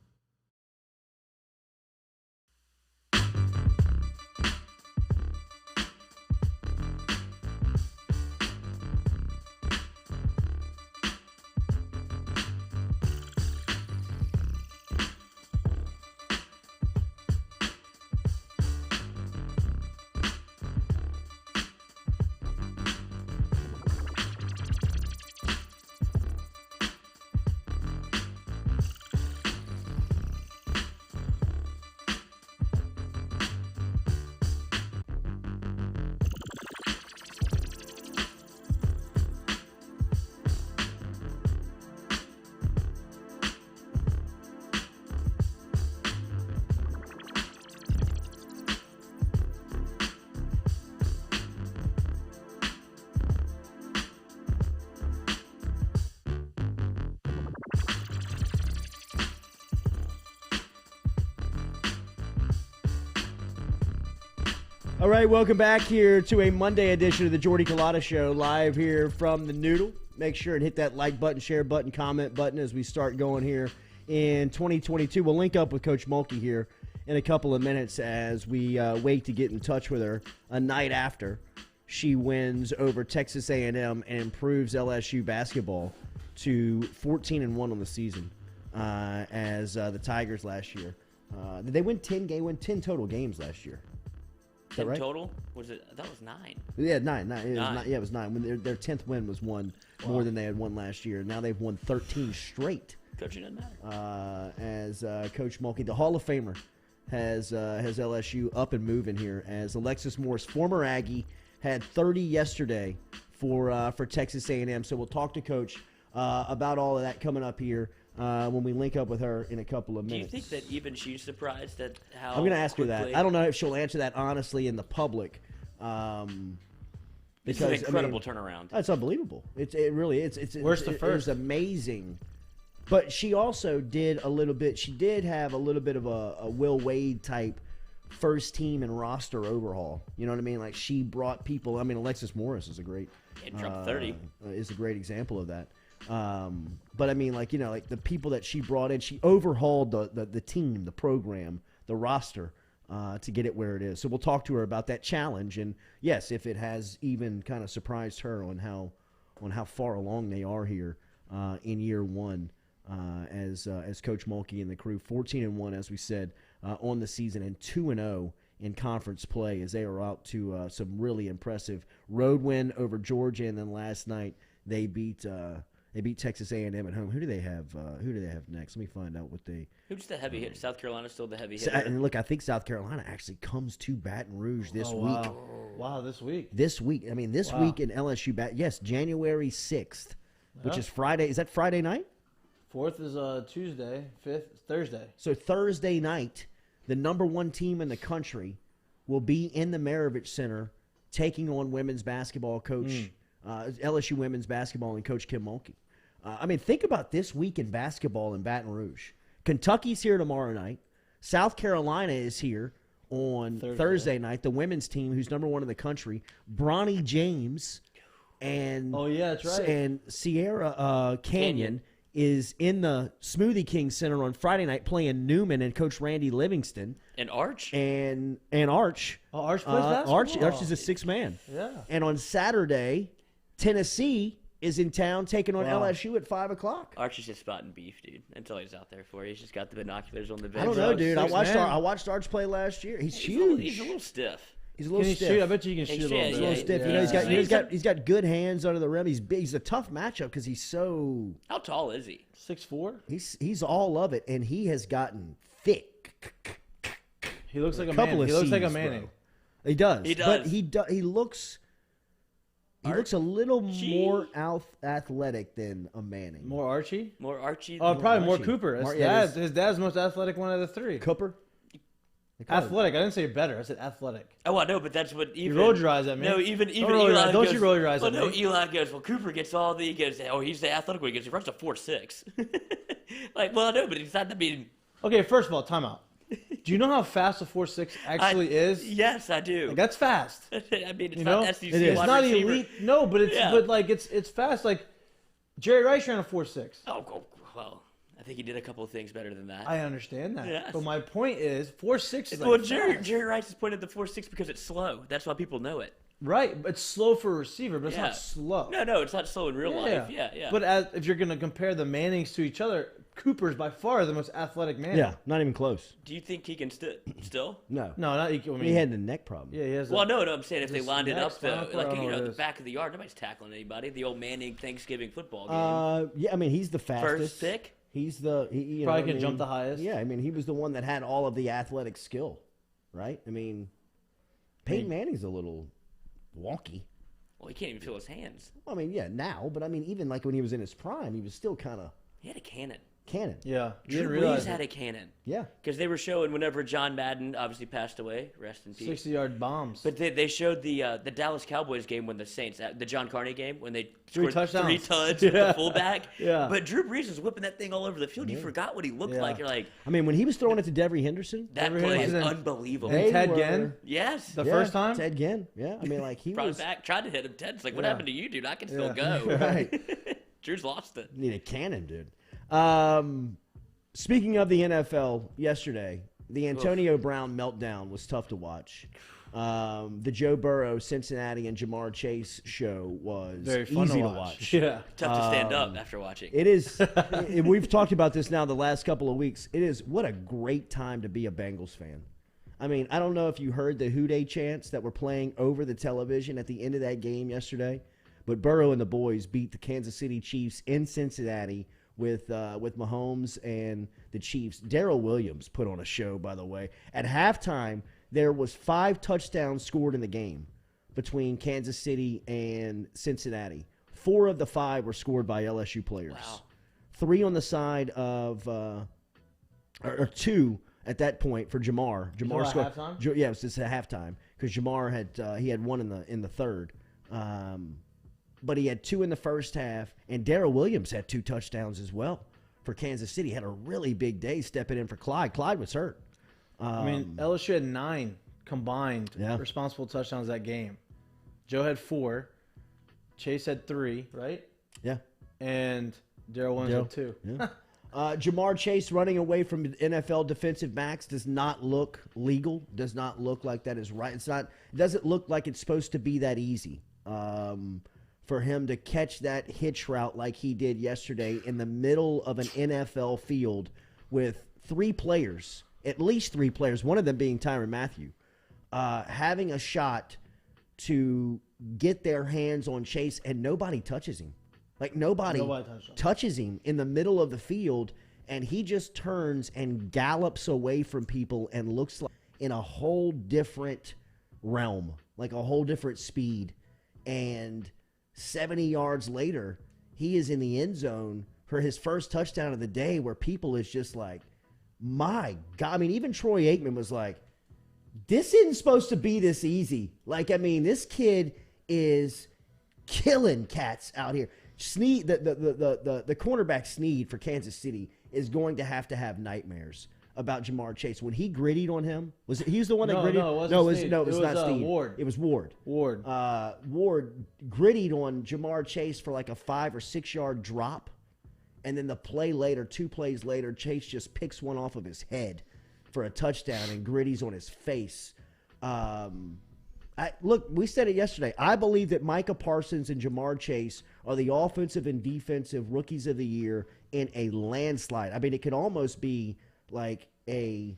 All right, welcome back here to a Monday edition of the Jordy Culotta Show, live here from the Noodle. Make sure and hit that like button, share button, comment button as we start going here in 2022. We'll link up with Coach Mulkey here in a couple of minutes as we wait to get in touch with her a night after she wins over Texas A&M and improves LSU basketball to 14-1 on the season as the Tigers last year. Did they win 10 total games last year? Is that right? Total? Was it? That was 9. Yeah, 9. It was 9. When their 10th win was one more than they had won last year. Now they've won 13 straight. Coaching doesn't matter. As Coach Mulkey, the Hall of Famer, has LSU up and moving here. As Alexis Morris, former Aggie, had 30 yesterday for Texas A&M. So we'll talk to Coach about all of that coming up here when we link up with her in a couple of minutes. Do you think that even she's surprised at how? I'm going to ask her that. quickly- I don't know if she'll answer that honestly in the public. It's an incredible turnaround. It's unbelievable. It really is. Where's the first? It's amazing. But she also did a little bit. She did have a little bit of a Will Wade type first team and roster overhaul. You know what I mean? Like she brought people. I mean, Alexis Morris is a great. It dropped 30. Is a great example of that. But I mean, like the people that she brought in, she overhauled the team, the program, the roster. To get it where it is. So we'll talk to her about that challenge, and yes, if it has even kind of surprised her on how far along they are here in year one as Coach Mulkey and the crew, 14-1 as we said on the season, and 2-0 in conference play as they are out to some really impressive road win over Georgia, and then last night they beat Texas A&M at home. Who do they have? Who do they have next? Let me find out what they. Who's the heavy hitter? South Carolina's still the heavy hitter. And look, I think South Carolina actually comes to Baton Rouge this week. Wow, this week. This week. I mean, this week in LSU. Yes, January 6th, which is Friday. Is that Friday night? 4th is Tuesday. 5th Thursday. So Thursday night, the number one team in the country will be in the Maravich Center taking on women's basketball coach, LSU women's basketball and Coach Kim Mulkey. I mean, think about this week in basketball in Baton Rouge. Kentucky's here tomorrow night. South Carolina is here on Thursday night. The women's team, who's number one in the country, Bronny James and that's right. and Sierra Canyon is in the Smoothie King Center on Friday night playing Newman and Coach Randy Livingston. And Arch? And Arch. Oh, Arch plays basketball? Arch is a sixth man. Yeah. And on Saturday, Tennessee is in town taking on LSU at 5 o'clock. Arch is just spotting beef, dude. That's all he's out there for. He's just got the binoculars on the bench. I don't know, dude. I man. watched Arch play last year. He's He's huge. a little stiff. He's a little Can he stiff. shoot? I bet you he can shoot a little yeah, bit. He's a little stiff. yeah. You know, He's he's got good hands under the rim. He's big. He's a tough matchup because he's so. How tall is he? 6'4"? He's all of it, and he has gotten thick. He looks like a Couple man. of He looks like a Cs, Manning. bro. He does. He does. But he looks. He looks a little more athletic than a Manning. More Archie? More Archie. Oh, probably more Archie. Cooper. His dad's the most athletic one of the three. Cooper? Athletic. I didn't say better. I said athletic. Oh, I know, but that's what even... You rolled your eyes at me. No, even Eli goes... Don't you roll your eyes at me. No, Eli goes, well, Cooper gets all the... He goes, oh, he's the athletic one. He goes, he runs a 4.6. Like, well, I know, but he's not... I mean... Okay, first of all, time out. Do you know how fast a 4.6 actually is? Yes, I do. Like, that's fast. I mean, it's not SEC It's wide not receiver. elite. No, but it's fast. Like, Jerry Rice ran a 4.6. Oh, well... I think he did a couple of things better than that. I understand that. Yes. But my point is, 4.6 is like well, fast. Jerry Rice has pointed the 4.6 because it's slow. That's why people know it. Right, but it's slow for a receiver, but it's not slow. No, it's not slow in real life. Yeah. But if you're going to compare the Mannings to each other, Cooper's by far the most athletic Manning. Yeah, not even close. Do you think he can still? No. No, not equal. I mean, he had the neck problem. Yeah, he has. Well, no, I'm saying if they Just lined it up, though, next, like, I the back of the yard, nobody's tackling anybody. The old Manning Thanksgiving football game. Yeah, I mean, he's the fastest. First pick? He's the... you Probably know, can jump the highest. Yeah, I mean, he was the one that had all of the athletic skill, right? I mean, Peyton Manning's a little wonky. Well, he can't even feel his hands. I mean, yeah, now, but I mean, even like when he was in his prime, he was still kind of He had a cannon. Yeah. Drew Brees had a cannon. Yeah. Because they were showing whenever John Madden obviously passed away, rest in peace. 60-yard bombs. But they showed the Dallas Cowboys game when the Saints, the John Carney game, when they Three scored touchdowns. 3 tuds with the fullback. Yeah. But Drew Brees was whipping that thing all over the field. You forgot what he looked like. You're like, I mean, when he was throwing it to Devery Henderson, that play is unbelievable. And Ted were- Ginn? Yes. The first time? Ted Ginn. Yeah, I mean, like he Brought was it back, tried to hit him. Ted's like, what Yeah. happened to you, dude? I can still Yeah. go. right. Drew's lost it. Need a cannon, dude. Speaking of the NFL, yesterday the Antonio Brown meltdown was tough to watch. The Joe Burrow, Cincinnati, and Jamar Chase show was Very fun easy to watch. Yeah. Tough to stand up after watching. It is. And we've talked about this now the last couple of weeks. It is what a great time to be a Bengals fan. I mean, I don't know if you heard the Who Dey chants that were playing over the television at the end of that game yesterday, but Burrow and the boys beat the Kansas City Chiefs in Cincinnati with Mahomes and the Chiefs. Darrell Williams put on a show, by the way. At halftime, there was 5 touchdowns scored in the game between Kansas City and Cincinnati. 4 of the 5 were scored by LSU players. Wow. 3 on the side of or 2 at that point for Jamar. Jamar scored at halftime? Yeah, it was just at halftime because Jamar had he had 1 in the third. But he had 2 in the first half, and Darrell Williams had 2 touchdowns as well for Kansas City. He had a really big day stepping in for Clyde. Clyde was hurt. I mean, LSU had 9 combined responsible touchdowns that game. Joe had 4. Chase had 3, right? Yeah. And Darrell Williams had 2. Yeah. Jamar Chase running away from NFL defensive backs does not look legal. Does not look like that is right. It doesn't look like it's supposed to be that easy. For him to catch that hitch route like he did yesterday in the middle of an NFL field with 3 players, at least 3 players, one of them being Tyrann Mathieu, having a shot to get their hands on Chase, and nobody touches him. Like nobody touches him in the middle of the field, and he just turns and gallops away from people and looks like in a whole different realm, like a whole different speed. And 70 yards later, he is in the end zone for his first touchdown of the day, where people is just like, my God. I mean, even Troy Aikman was like, this isn't supposed to be this easy. Like, I mean, this kid is killing cats out here. Sneed, the cornerback Sneed for Kansas City is going to have nightmares about Jamar Chase. When he grittied on him, he was the one that grittied? No, it was not Sneed. Ward. It was Ward. Ward Grittied on Jamar Chase for like a 5 or 6 yard drop. And then the play later, 2 plays later, Chase just picks one off of his head for a touchdown, and Gritty's on his face. Look, we said it yesterday. I believe that Micah Parsons and Jamar Chase are the offensive and defensive rookies of the year in a landslide. I mean, it could almost be like a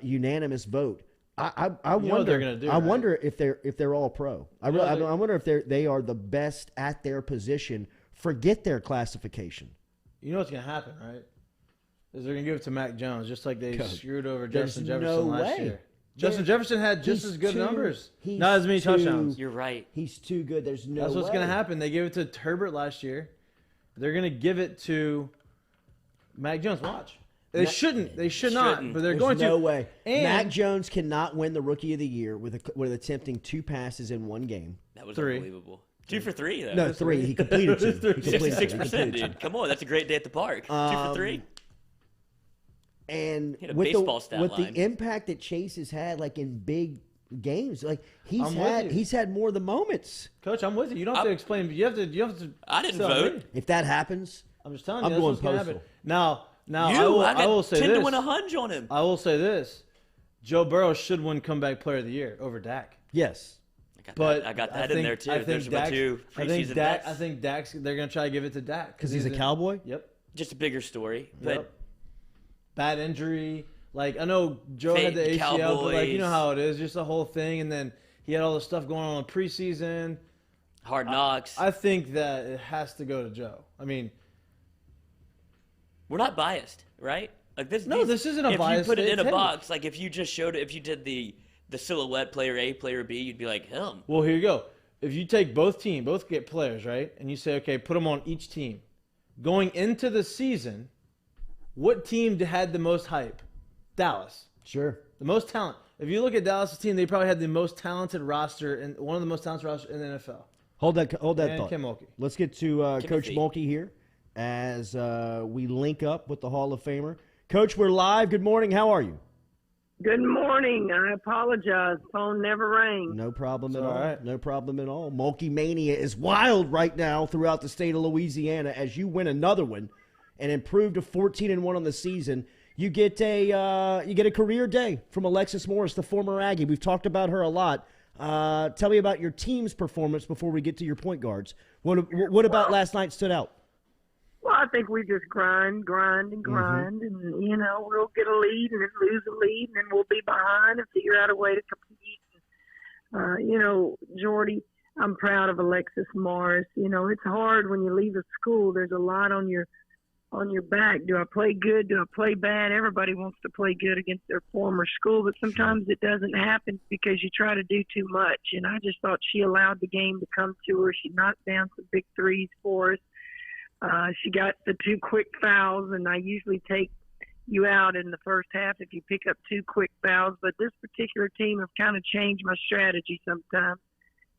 unanimous vote. I wonder what they're gonna do. I wonder if they're all pro. I wonder if they are the best at their position. Forget their classification. You know what's going to happen, right? Is they're going to give it to Mac Jones, just like they screwed over There's Justin Jefferson no last way. year. Justin Jefferson had just as good numbers. Not as many touchdowns. You're right. He's too good. There's no way. That's what's going to happen. They gave it to Herbert last year. They're going to give it to Mac Jones. Watch. They shouldn't. They should not. But they're going to. No way. And Mac Jones cannot win the Rookie of the Year with attempting 2 passes in one game. That was 3. unbelievable. 2 for 3, though. No, 3. He completed 2. 66%, dude. Come on, that's a great day at the park. 2 for 3. And He had a with baseball stat the line. impact that Chase has had, like in big games, like I'm with you. he's had more of the moments. Coach, I'm with you. You don't have to explain. But you have to. I didn't tell vote. me. If that happens, I'm just telling you. I'm That's going what's gonna happen. postal. Now I I will got say 10 this. to win a hunch on him. I will say this. Joe Burrow should win Comeback Player of the Year over Dak. yes. But I got that in there, too. Those are my 2 preseason bets. I think Dak's. They're gonna try to give it to Dak Because he's a Cowboy? Yep. Just a bigger story. But Yep. Bad injury. Like, I know Joe had the Fake ACL, but like, you know Cowboys. how it is, just the whole thing, and then he had all the stuff going on in preseason. Hard Knocks. I think that it has to go to Joe. I mean, We're not biased, right? Like this. No, this isn't a biased If you put it in a take. box, like if you just showed it, if you did the silhouette player A, player B, you'd be like him. well, here you go. If you take both get players, right, and you say, okay, put them on each team. Going into the season, what team had the most hype? Dallas. Sure. The most talent. If you look at Dallas' team, they probably had the most talented roster and one of the most talented rosters in the NFL. Hold that And thought. Kim Mulkey. Let's get to Coach Timothy. Mulkey here as we link up with the Hall of Famer. Coach, we're live. Good morning. How are you? Good morning. I apologize. Phone never rang. No problem at all all. right. No problem at all. Mulkey Mania is wild right now throughout the state of Louisiana as you win another one and improve to 14-1 on the season. You get a career day from Alexis Morris, the former Aggie. We've talked about her a lot. Tell me about your team's performance before we get to your point guards. What about last night stood out? Well, I think we just grind, and you know, we'll get a lead and then lose a lead, and then we'll be behind and figure out a way to compete. You know, Jordy, I'm proud of Alexis Morris. You know, it's hard when you leave a school. There's a lot on your back. Do I play good? Do I play bad? Everybody wants to play good against their former school, but sometimes it doesn't happen because you try to do too much. And I just thought she allowed the game to come to her. She knocked down some big threes for us. She got the 2 quick fouls, and I usually take you out in the first half if you pick up 2 quick fouls. But this particular team have kind of changed my strategy sometimes.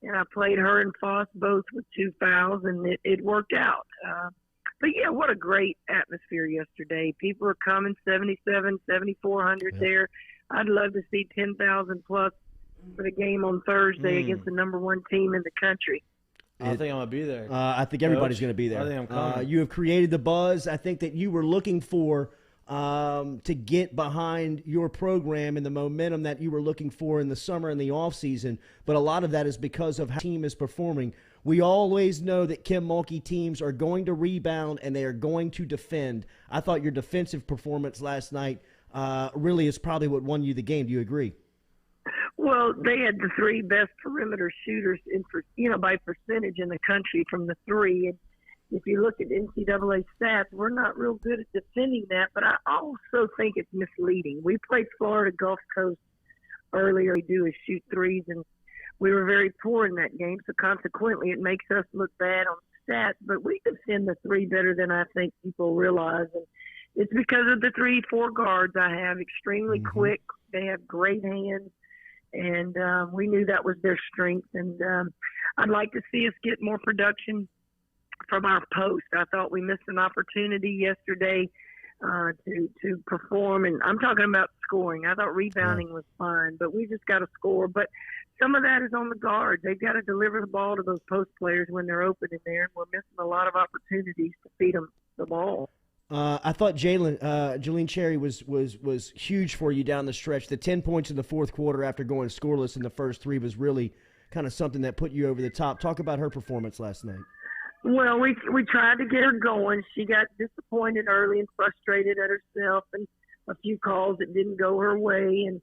And I played her and Foss both with 2 fouls, and it worked out. But, yeah, what a great atmosphere yesterday. People are coming, 7,400 there. I'd love to see 10,000 plus for the game on Thursday against the number 1 team in the country. I think I'm going to be there. I think everybody's going to be there. I think I'm coming. You have created the buzz. I think that you were looking for to get behind your program and the momentum that you were looking for in the summer and the offseason. But a lot of that is because of how the team is performing. We always know that Kim Mulkey teams are going to rebound and they are going to defend. I thought your defensive performance last night really is probably what won you the game. Do you agree? Well, they had the 3 best perimeter shooters by percentage in the country from the 3. And if you look at NCAA stats, we're not real good at defending that. But I also think it's misleading. We played Florida Gulf Coast earlier. We do is shoot threes, and we were very poor in that game. So consequently, it makes us look bad on stats. But we defend the 3 better than I think people realize. And it's because of the 3-4 guards I have, extremely quick. They have great hands. And we knew that was their strength. And I'd like to see us get more production from our post. I thought we missed an opportunity yesterday to perform. And I'm talking about scoring. I thought rebounding was fine, but we just got to score. But some of that is on the guards. They've got to deliver the ball to those post players when they're open in there. And we're missing a lot of opportunities to feed them the ball. I thought Jalene Cherry was huge for you down the stretch. The 10 points in the fourth quarter after going scoreless in the first 3 was really kind of something that put you over the top. Talk about her performance last night. Well, we tried to get her going. She got disappointed early and frustrated at herself and a few calls that didn't go her way, and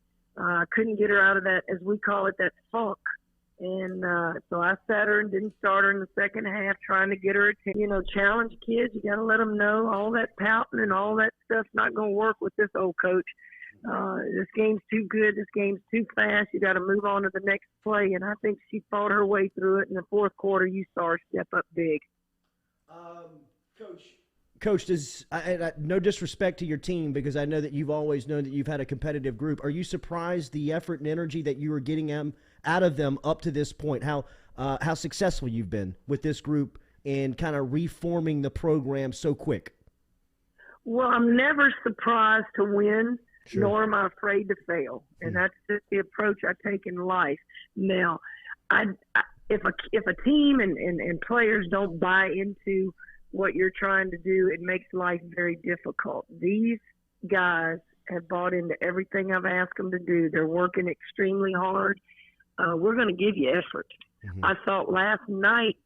couldn't get her out of that, as we call it, that funk. And so I sat her and didn't start her in the second half, trying to get her attention. You know, challenge kids. You got to let them know all that pouting and all that stuff's not going to work with this old coach. This game's too good. This game's too fast. You got to move on to the next play. And I think she fought her way through it. In the fourth quarter, you saw her step up big. Coach, no disrespect to your team, because I know that you've always known that you've had a competitive group. Are you surprised the effort and energy that you were getting out of them up to this point? How successful you've been with this group in kind of reforming the program so quick? Well, I'm never surprised to win, Sure. nor am I afraid to fail, and that's just the approach I take in life. Now, if a team and players don't buy into what you're trying to do, it makes life very difficult. These guys have bought into everything I've asked them to do. They're working extremely hard. We're going to give you effort. Mm-hmm. I thought last night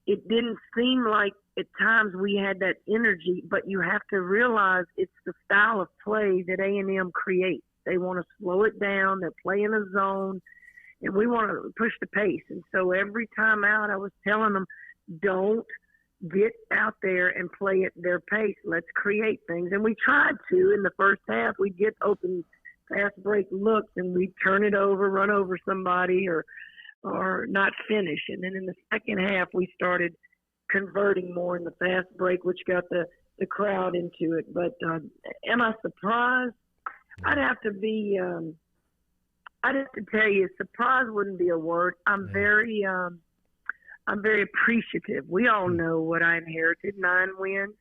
it didn't seem like at times we had that energy, but you have to realize it's the style of play that A&M creates. They want to slow it down. They're playing a zone, and we want to push the pace. And so every time out, I was telling them, don't get out there and play at their pace. Let's create things. And we tried to in the first half. We'd get open fast break looks, and we'd turn it over, run over somebody, or not finish. And then in the second half, we started converting more in the fast break, which got the crowd into it. But am I surprised? I'd have to tell you, surprise wouldn't be a word. I'm very appreciative. We all know what I inherited, 9 wins,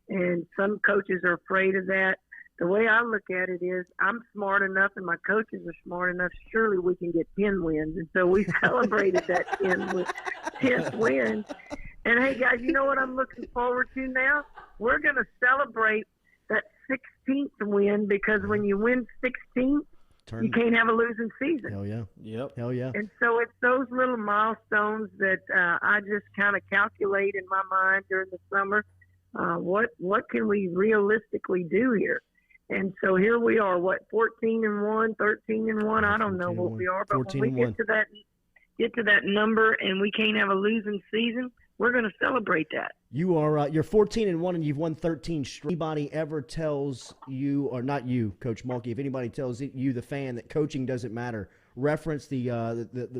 and some coaches are afraid of that. The way I look at it is I'm smart enough and my coaches are smart enough, surely we can get 10 wins. And so we celebrated that 10th win. And, hey, guys, you know what I'm looking forward to now? We're going to celebrate that 16th win, because when you win 16th, you can't have a losing season. Hell yeah. Yep. Hell yeah. And so it's those little milestones that I just kind of calculate in my mind during the summer. What can we realistically do here? And so here we are, 14-1, 13-1. I don't know what we are, but when we get to that number and we can't have a losing season, we're going to celebrate that. You are you're 14-1 and you've won 13 straight. Anybody ever tells you, or not you, Coach Mulkey, if anybody tells you, the fan, that coaching doesn't matter, reference the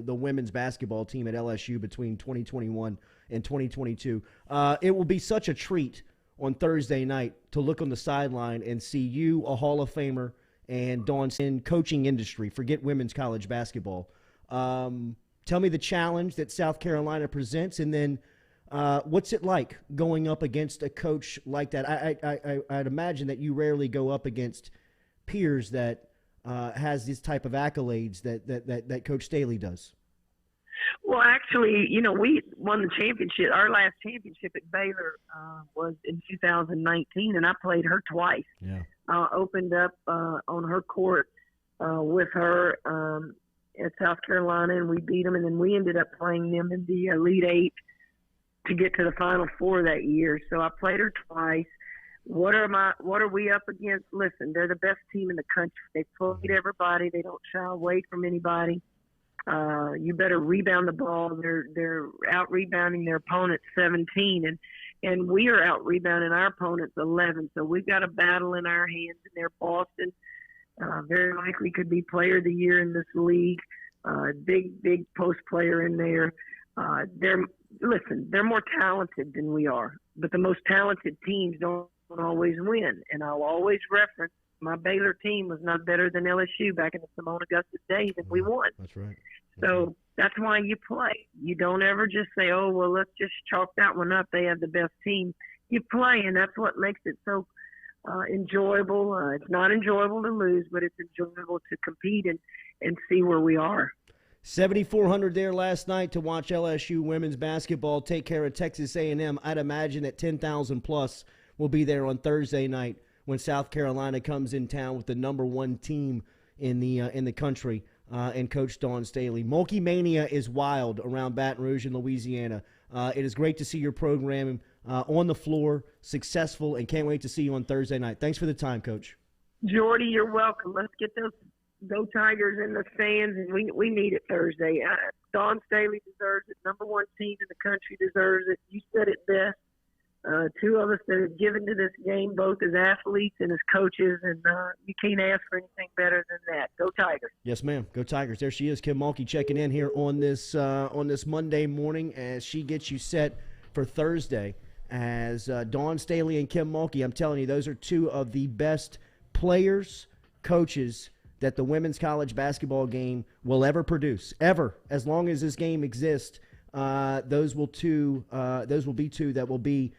women's basketball team at LSU between 2021 and 2022. It will be such a treat on Thursday night to look on the sideline and see you, a Hall of Famer, and Dawn in coaching industry. Forget women's college basketball. Tell me the challenge that South Carolina presents, and then what's it like going up against a coach like that? I'd imagine that you rarely go up against peers that has this type of accolades that Coach Staley does. Well, actually, we won the championship. Our last championship at Baylor was in 2019, and I played her twice. Yeah. Opened up on her court with her at South Carolina, and we beat them, and then we ended up playing them in the Elite Eight to get to the Final Four that year. So I played her twice. What are we up against? Listen, they're the best team in the country. They played everybody. They don't shy away from anybody. You better rebound the ball. They're out rebounding their opponents 17, and we are out rebounding our opponents 11. So we've got a battle in our hands, and they're Boston. Very likely could be player of the year in this league. Big post player in there. They're more talented than we are, but the most talented teams don't always win. And I'll always reference my Baylor team was not better than LSU back in the Simone Augustus days, and we won. That's right. So that's why you play. You don't ever just say, oh, well, let's just chalk that one up. They have the best team. You play, and that's what makes it so enjoyable. It's not enjoyable to lose, but it's enjoyable to compete and see where we are. 7,400 there last night to watch LSU women's basketball take care of Texas A&M. I'd imagine that 10,000 plus will be there on Thursday night when South Carolina comes in town with the number 1 team in the country and Coach Dawn Staley. Mulkey Mania is wild around Baton Rouge in Louisiana. It is great to see your program on the floor, successful, and can't wait to see you on Thursday night. Thanks for the time, Coach. Jordy, you're welcome. Let's get those Go Tigers in the stands, and we need it Thursday. Dawn Staley deserves it. Number 1 team in the country deserves it. You said it best. two of us that have given to this game, both as athletes and as coaches, and you can't ask for anything better than that. Go Tigers! Yes, ma'am. Go Tigers! There she is, Kim Mulkey, checking in here on this Monday morning as she gets you set for Thursday. As Dawn Staley and Kim Mulkey, I'm telling you, those are two of the best players, coaches that the women's college basketball game will ever produce, ever, as long as this game exists. Those will be two that will be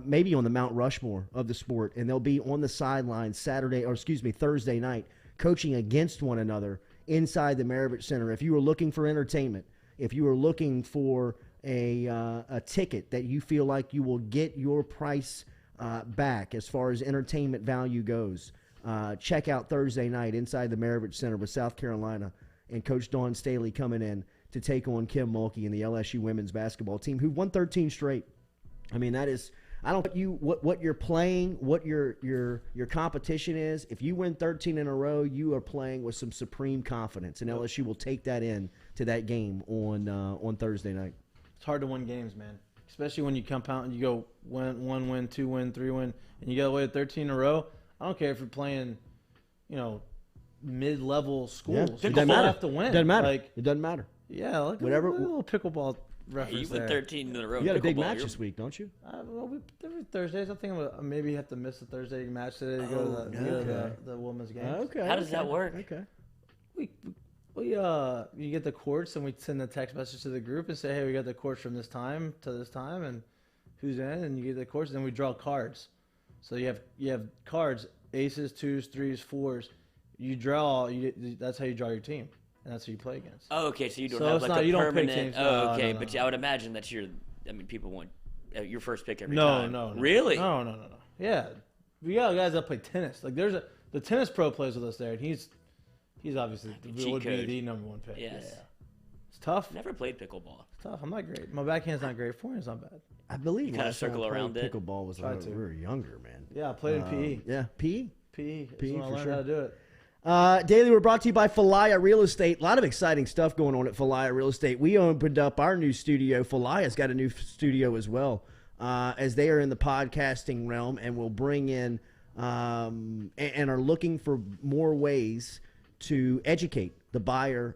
maybe on the Mount Rushmore of the sport, and they'll be on the sidelines Thursday night, coaching against one another inside the Maravich Center. If you were looking for entertainment, if you were looking for a ticket that you feel like you will get your price back as far as entertainment value goes, check out Thursday night inside the Maravich Center with South Carolina and Coach Dawn Staley coming in to take on Kim Mulkey and the LSU women's basketball team, who won 13 straight. I mean, that is, I don't know what you're playing, what your competition is. If you win 13 in a row, you are playing with some supreme confidence, and LSU will take that in to that game on Thursday night. It's hard to win games, man, especially when you compound and you go one win, 2 win, 3 win, and you got away with 13 in a row. I don't care if you're playing, mid-level schools. Yeah, You still have to win. It doesn't matter. Like, It doesn't matter. yeah, like Whatever- a little pickleball reference You there. went 13 in a row. You got a big pickleball. match You're- this week, don't you? Every Thursdays, I think I maybe have to miss the Thursday match today to go to the women's game. Okay. How does that work? Okay. You get the courts, and we send a text message to the group and say, hey, we got the courts from this time to this time, and who's in, and you get the courts, and then we draw cards. So you have cards, aces, 2s, 3s, 4s. You draw. That's how you draw your team, and that's who you play against. Oh, okay. So you don't So have it's like not- a you don't pick permanent. teams. Oh, No, okay. no, But no. I would imagine that people want your first pick every No, time. no. Really? No. Yeah, we got guys that play tennis. Like the tennis pro plays with us there, and he's obviously cheat would code. be the number one pick. Yes. Yeah. It's tough. Never played pickleball. It's tough. I'm not great. My backhand's not great. Forehand's not bad. I believe kinda last time circle I played around it. pickleball was Tried when to. we were younger, man. Yeah, I played in PE. Yeah, PE. PE. That's PE when I for learned sure. how to do it. Daily, we're brought to you by Falaya Real Estate. A lot of exciting stuff going on at Falaya Real Estate. We opened up our new studio. Falaya's got a new studio as well, as they are in the podcasting realm and will bring in and are looking for more ways to educate the buyer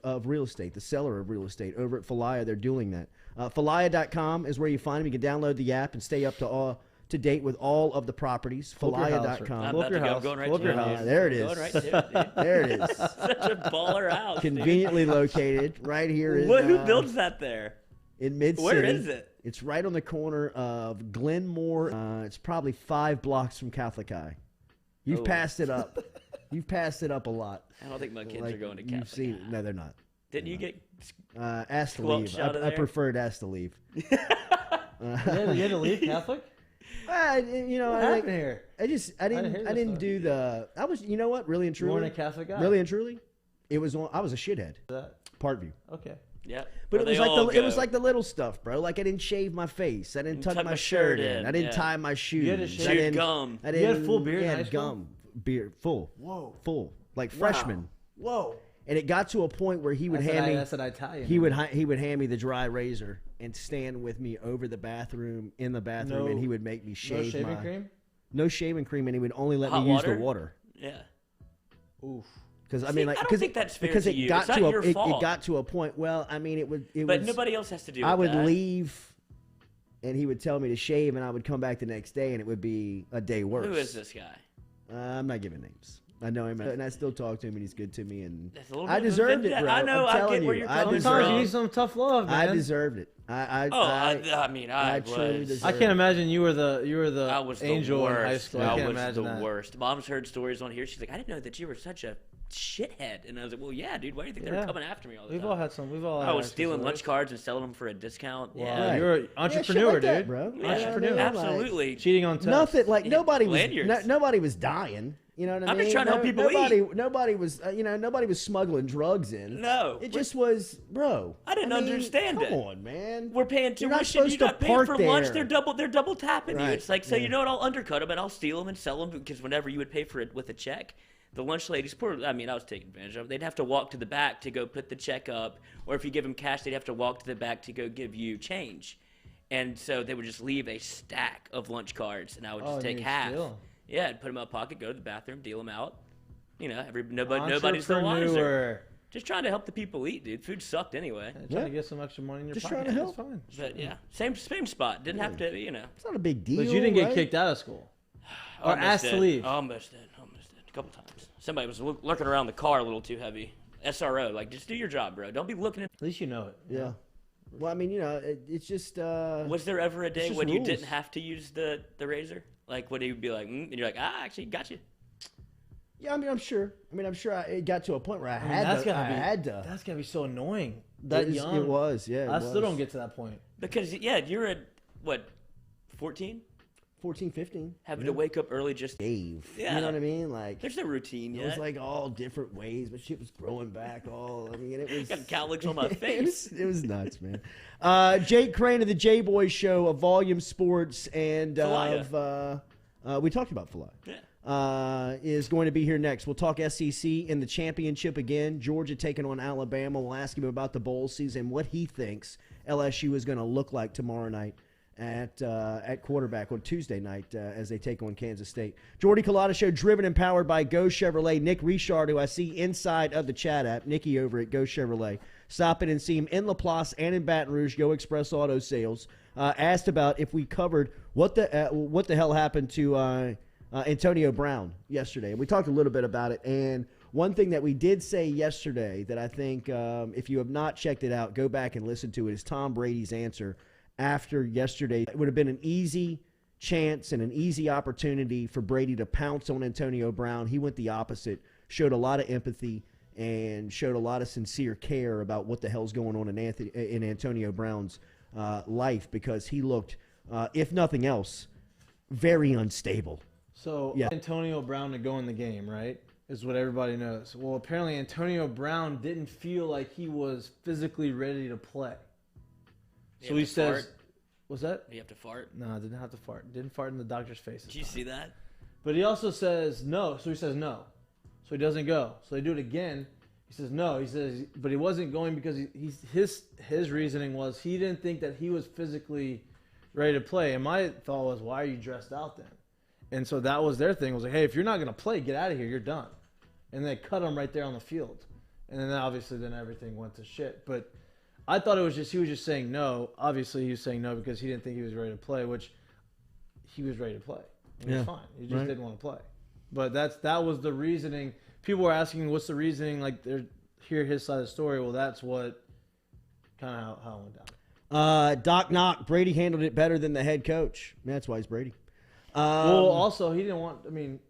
of real estate, the seller of real estate. Over at Falaya, they're doing that. Falaya.com is where you find them. You can download the app and stay up to date with all of the properties. Flip your house, Falaya.com. I'm Flip about your to go. house. I'm going right Flip to your it, house. dude. There it Going is. right to it, dude. There it is. Such a baller house. dude. Conveniently located right here in, Who builds that there? in Mid-City. Where is it? It's right on the corner of Glenmore. It's probably 5 blocks from Catholic High. You've Oh. passed it up. You've passed it up a lot. I don't think my kids Like, are going to you've Catholic. seen it. No, they're not. Didn't you get? Asked to Squelched leave. out of I there? preferred asked to leave. You had to leave Catholic? What happened here? I didn't hear this didn't stuff. do the. I was. You know what? Really and You weren't truly. a Catholic guy? Really and truly, it was on. I was a shithead. That- Parkview. Okay. Yeah. But Where it they was all like it was go. like the little stuff, bro. Like I didn't shave my face. I didn't tuck my shirt in. I didn't yeah. tie my shoes. had to shave I your didn't, gum. I You didn't, had full beard in yeah, high school? gum, beard, full. Whoa. Full, like freshman. Whoa. And it got to a point where he would hand me. That's an Italian. He would hand me the dry razor and stand with me over the bathroom in the bathroom, No- and he would make me No shave shaving my cream? no shaving cream, and he would only let Hot me use water? the water. Yeah. Oof. Because I See, mean, like, I don't because think that's fair because to it you. got It's not to a your it fault. got to a point. Well, I mean, it But was. nobody else has to do. I with would that. leave, and he would tell me to shave, and I would come back the next day, and it would be a day worse. Who is this guy? I'm not giving names. I know him, and I still talk to him, and he's good to me, and That's a little I bit of a deserved bit- it, bro. I know, I'm I telling get where you, you're I coming Sometimes from. you need some tough love, man. I deserved it. I I mean, I truly was. deserved I can't imagine you were the I was the angel worst. in high school. I I can't was imagine the that. worst. Mom's heard stories on here. She's like, I didn't know that you were such a shithead. And I was like, well, yeah, dude. Why do you think they Yeah. were coming after me all the We've time? all had some. We've all. I had was high school stealing stories. lunch cards and selling them for a discount. Wow, Yeah. you're an Yeah, shit entrepreneur, like that, dude. bro. Yeah, Entrepreneur. Like, absolutely. Cheating on tests. nothing like Yeah, nobody was lanyards. nobody was dying. You know what I I'm mean? just trying to help people nobody was nobody was smuggling drugs in. No. It just was, bro. I didn't understand it. Come on, man. We're paying You're not tuition. You supposed to got paid park for lunch. there. They're double tapping you. Right, It's like, so yeah. you know what? I'll undercut them and I'll steal them and sell them because whenever you would pay for it with a check, the lunch ladies, I was taking advantage of it. They'd have to walk to the back to go put the check up, or if you give them cash, they'd have to walk to the back to go give you change. And so they would just leave a stack of lunch cards, and I would just take half. Yeah, I'd put them in my pocket, go to the bathroom, deal them out. You know, nobody's the wiser. Just trying to help the people eat, dude. Food sucked anyway. Trying to get some extra money in your just pocket. Trying to help. Fine. But yeah, same spot. Didn't have to, you know. It's not a big deal. But you didn't get kicked out of school. Or asked to leave. Almost did. A couple times. Somebody was lurking around the car a little too heavy. SRO, like, just do your job, bro. Don't be looking at. At least you know it. Yeah. Well, I mean, you know, it's just. Was there ever a day when you didn't have to use the razor? Like, would he be like, and you're like, actually, got you. Yeah, I mean, I'm sure. It got to a point where I had to. That's gonna be so annoying. Young. It was, yeah. I still don't get to that point. Because you're at what, 14? 14, 15. Having to wake up early just Dave. Yeah. You know what I mean? Like, there's no routine yet. It was like all different ways, but shit was growing back all. I mean, it was. Got cowlicks on my face. it was nuts, man. Jake Crain of the JBoy Show of Volume Sports and we talked about Falai. Yeah. Is going to be here next. We'll talk SEC in the championship again. Georgia taking on Alabama. We'll ask him about the bowl season, what he thinks LSU is going to look like tomorrow night at quarterback on Tuesday night as they take on Kansas State. Jordy Culotta Show, driven and powered by Go Chevrolet. Nick Richard, who I see inside of the chat app, Nicky over at Go Chevrolet. Stop in and see him in LaPlace and in Baton Rouge. Go Express Auto Sales. Asked about if we covered what the hell happened to Antonio Brown yesterday. And we talked a little bit about it. And one thing that we did say yesterday that I think if you have not checked it out, go back and listen to it, is Tom Brady's answer after yesterday. It would have been an easy chance and an easy opportunity for Brady to pounce on Antonio Brown. He went the opposite, showed a lot of empathy and showed a lot of sincere care about what the hell's going on in Antonio Brown's life, because he looked, if nothing else, very unstable. So Antonio Brown to go in the game, right, is what everybody knows. Well, apparently Antonio Brown didn't feel like he was physically ready to play. So he says, fart? What's that? You have to fart? No, I didn't have to fart. Didn't fart in the doctor's face. Did you see that? But he also says no. So he says no. So he doesn't go. So they do it again. He says no. He says, but he wasn't going because his reasoning was he didn't think that he was physically ready to play. And my thought was, why are you dressed out then? And so that was their thing. It was like, hey, if you're not going to play, get out of here. You're done. And they cut him right there on the field. And then obviously everything went to shit. But I thought it was just he was just saying no. Obviously he was saying no because he didn't think he was ready to play, which he was ready to play. He was fine. He just didn't want to play. But that was the reasoning. People were asking, what's the reasoning? Like, they hear his side of the story. Well, that's what kind of how it went down. Doc Knock, Brady handled it better than the head coach. That's why he's Brady. Well, also, he didn't want, I mean,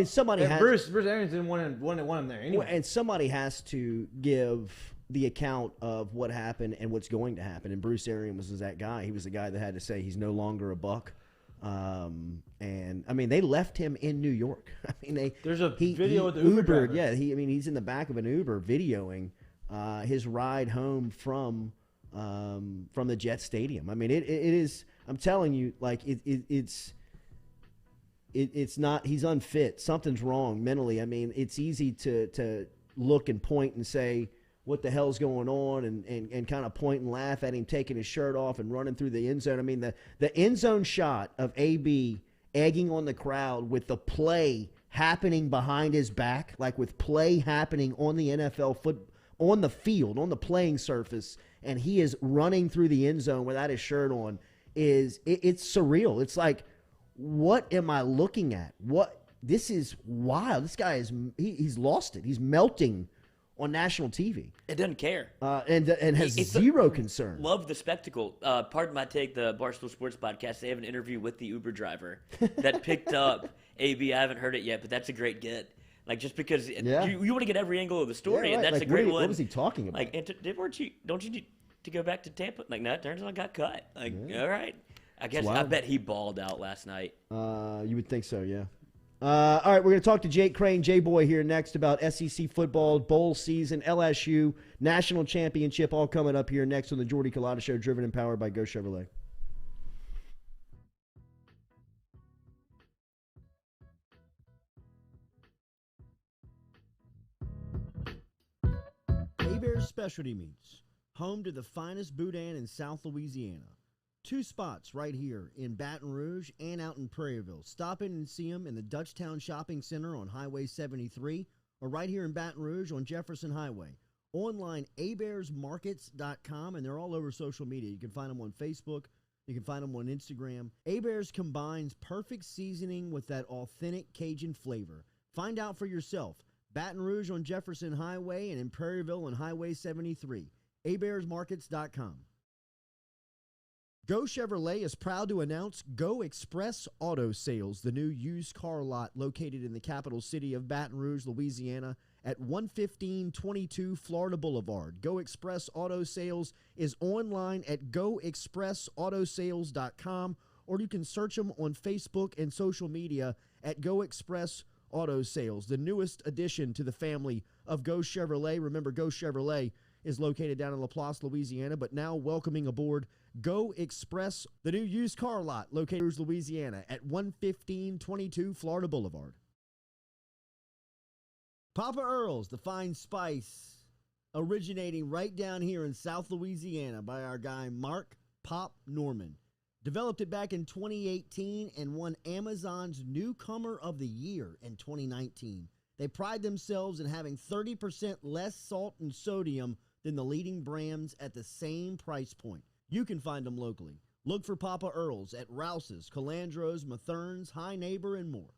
somebody has. Bruce Arians didn't want him there anyway. And somebody has to give the account of what happened and what's going to happen. And Bruce Arians was that guy. He was the guy that had to say he's no longer a Buck. And I mean, they left him in New York. I mean, there's a video with the Uber driver. Yeah, he's in the back of an Uber videoing his ride home from the Jet Stadium. I mean, it is. I'm telling you, like it's not. He's unfit. Something's wrong mentally. I mean, it's easy to look and point and say what the hell's going on and kind of point and laugh at him taking his shirt off and running through the end zone. I mean, the end zone shot of AB egging on the crowd with the play happening behind his back, like with play happening on the NFL on the field, on the playing surface, and he is running through the end zone without his shirt on, it's surreal. It's like, what am I looking at? This is wild. This guy he's lost it. He's melting on national TV. It doesn't care. And has zero concern. Love the spectacle. Pardon my take, the Barstool Sports Podcast, they have an interview with the Uber driver that picked up AB. I haven't heard it yet, but that's a great get. Like, just because you want to get every angle of the story, and that's like, a great one. What was he talking about? Like, don't you need to go back to Tampa? Like, no, it turns out I got cut. Like, all right. I bet he balled out last night. You would think so, yeah. All right, we're going to talk to Jake Crain, JBoy, here next about SEC football, bowl season, LSU, national championship, all coming up here next on the Jordy Culotta Show, driven and powered by Go Chevrolet. Bear's Specialty Meats. home to the finest boudin in South Louisiana. 2 spots right here in Baton Rouge and out in Prairieville. Stop in and see them in the Dutchtown Shopping Center on Highway 73 or right here in Baton Rouge on Jefferson Highway. Online, abearsmarkets.com, and they're all over social media. You can find them on Facebook. You can find them on Instagram. Abears combines perfect seasoning with that authentic Cajun flavor. Find out for yourself. Baton Rouge on Jefferson Highway and in Prairieville on Highway 73. abearsmarkets.com. Go Chevrolet is proud to announce Go Express Auto Sales, the new used car lot located in the capital city of Baton Rouge, Louisiana, at 11522 Florida Boulevard. Go Express Auto Sales is online at goexpressautosales.com, or you can search them on Facebook and social media at Go Express Auto Sales, the newest addition to the family of Go Chevrolet. Remember, Go Chevrolet is located down in Laplace, Louisiana, but now welcoming aboard Go Express, the new used car lot located in Louisiana at 11522 Florida Boulevard. Papa Earl's, the fine spice, originating right down here in South Louisiana by our guy Mark Pop Norman. Developed it back in 2018 and won Amazon's Newcomer of the Year in 2019. They pride themselves in having 30% less salt and sodium than the leading brands at the same price point. You can find them locally. Look for Papa Earl's at Rouse's, Calandro's, Mathern's, High Neighbor, and more.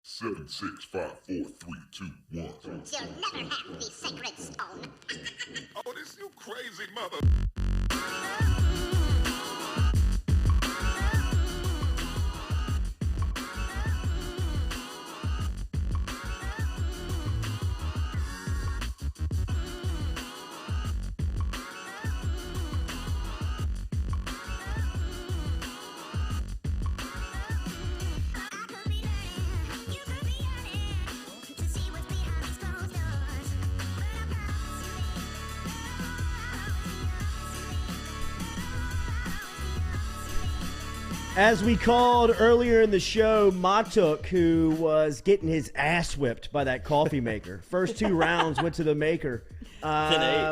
7, 6, 5, 4, 3, 2, 1. You'll never have the sacred stone. Oh, this you crazy mother. As we called earlier in the show, Matuk, who was getting his ass whipped by that coffee maker. First 2 rounds went to the maker.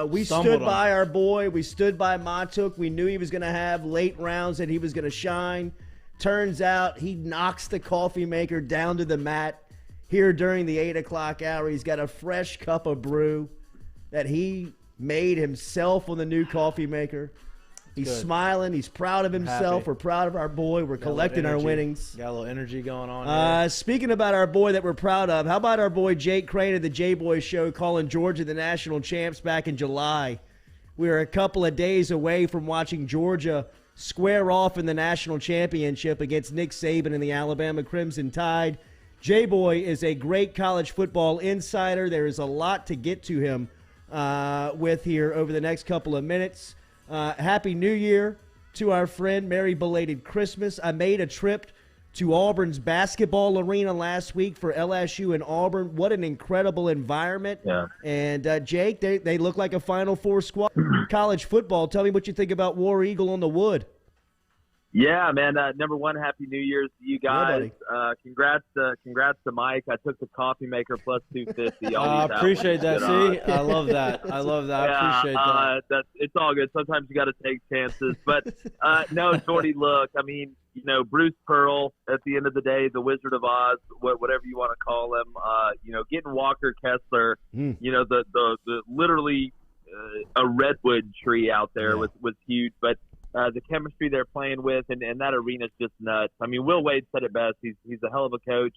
We stood by our boy. We stood by Matuk. We knew he was going to have late rounds, that he was going to shine. Turns out he knocks the coffee maker down to the mat. Here during the 8 o'clock hour, he's got a fresh cup of brew that he made himself on the new coffee maker. He's smiling. He's proud of himself. We're proud of our boy. We're collecting our winnings. Got a little energy going on here. Speaking about our boy that we're proud of, how about our boy Jake Crain of the JBoy show calling Georgia the national champs back in July? We were a couple of days away from watching Georgia square off in the national championship against Nick Saban and the Alabama Crimson Tide. JBoy is a great college football insider. There is a lot to get to him with here over the next couple of minutes. Happy New Year to our friend. Merry belated Christmas. I made a trip to Auburn's basketball arena last week for LSU and Auburn. What an incredible environment. Yeah. And, Jake, they look like a Final Four squad. College football, tell me what you think about War Eagle on the Wood. Yeah, man. Number one, Happy New Year's to you guys. Yeah, congrats to Mike. I took the coffee maker plus 250. I appreciate that. See, I love that. I love that. Yeah, I appreciate that. It's all good. Sometimes you got to take chances. But, no, Jordy, look, I mean, you know, Bruce Pearl, at the end of the day, the Wizard of Oz, whatever you want to call him, you know, getting Walker Kessler, you know, the literally a redwood tree out there was huge. But the chemistry they're playing with, and that arena's just nuts. I mean, Will Wade said it best. He's a hell of a coach,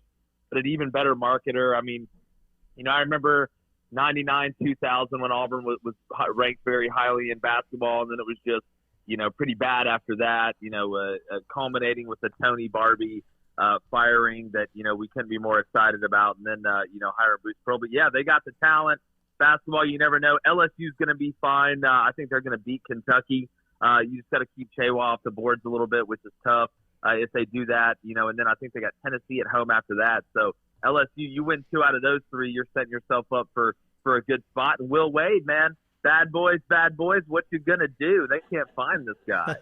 but an even better marketer. I mean, you know, I remember 99, 2000 when Auburn was ranked very highly in basketball, and then it was just, you know, pretty bad after that, you know, culminating with the Tony Barbie firing that, you know, we couldn't be more excited about, and then, you know, hiring Bruce Pearl. But, yeah, they got the talent. Basketball, you never know. LSU's going to be fine. I think they're going to beat Kentucky. You just got to keep Chewa off the boards a little bit, which is tough if they do that, you know, and then I think they got Tennessee at home after that. So LSU, you win 2 out of those 3, you're setting yourself up for a good spot. And Will Wade, man, bad boys, what you going to do? They can't find this guy.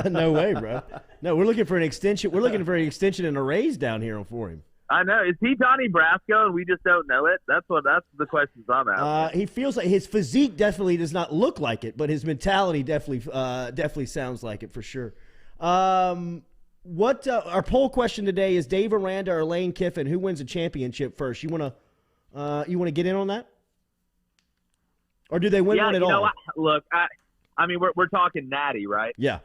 No way, bro. No, we're looking for an extension. We're looking for an extension and a raise down here for him. I know. Is he Donnie Brasco and we just don't know it? That's the questions I'm asking. He feels like his physique definitely does not look like it, but his mentality definitely sounds like it for sure. What our poll question today is: Dave Aranda or Lane Kiffin? Who wins a championship first? You wanna get in on that, or do they win one at all? Look, I mean, we're talking Natty, right? Yeah.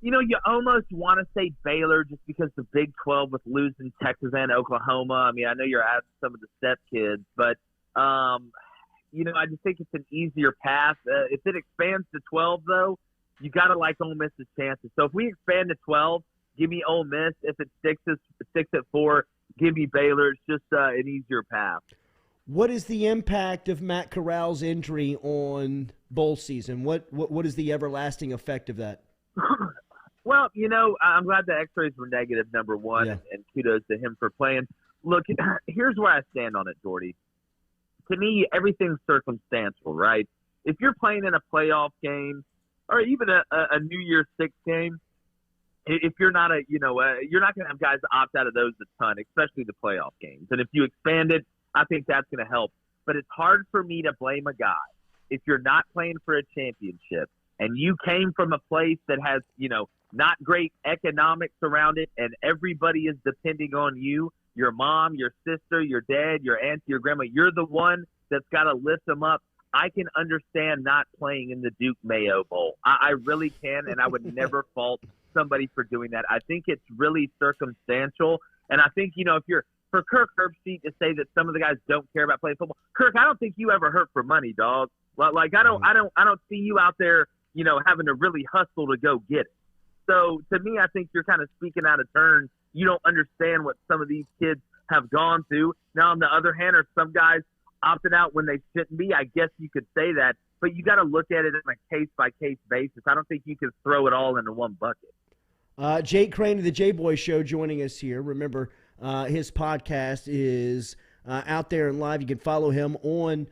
You almost want to say Baylor just because the Big 12 with losing Texas and Oklahoma. I mean, I know you're asking some of the step kids, but I just think it's an easier path. If it expands to 12, though, you got to like Ole Miss's chances. So if we expand to 12, give me Ole Miss. If it sticks at 4, give me Baylor. It's just an easier path. What is the impact of Matt Corral's injury on bowl season? What is the everlasting effect of that? Well, I'm glad the X-rays were negative, number one, and kudos to him for playing. Look, here's where I stand on it, Jordy. To me, everything's circumstantial, right? If you're playing in a playoff game or even a New Year's Six game, if you're not you're not going to have guys opt out of those a ton, especially the playoff games. And if you expand it, I think that's going to help. But it's hard for me to blame a guy if you're not playing for a championship and you came from a place that has, not great economics around it, and everybody is depending on you, your mom, your sister, your dad, your aunt, your grandma. You're the one that's got to lift them up. I can understand not playing in the Duke Mayo Bowl. I really can, and I would never fault somebody for doing that. I think it's really circumstantial, and I think, if you're for Kirk Herbstreit to say that some of the guys don't care about playing football, Kirk, I don't think you ever hurt for money, dog. Like I don't see you out there, having to really hustle to go get it. So to me, I think you're kind of speaking out of turn. You don't understand what some of these kids have gone through. Now, on the other hand, are some guys opting out when they shouldn't be? I guess you could say that, but you got to look at it on a case-by-case basis. I don't think you can throw it all into one bucket. Jake Crain of the JBoy Show joining us here. Remember, his podcast is out there and live. You can follow him on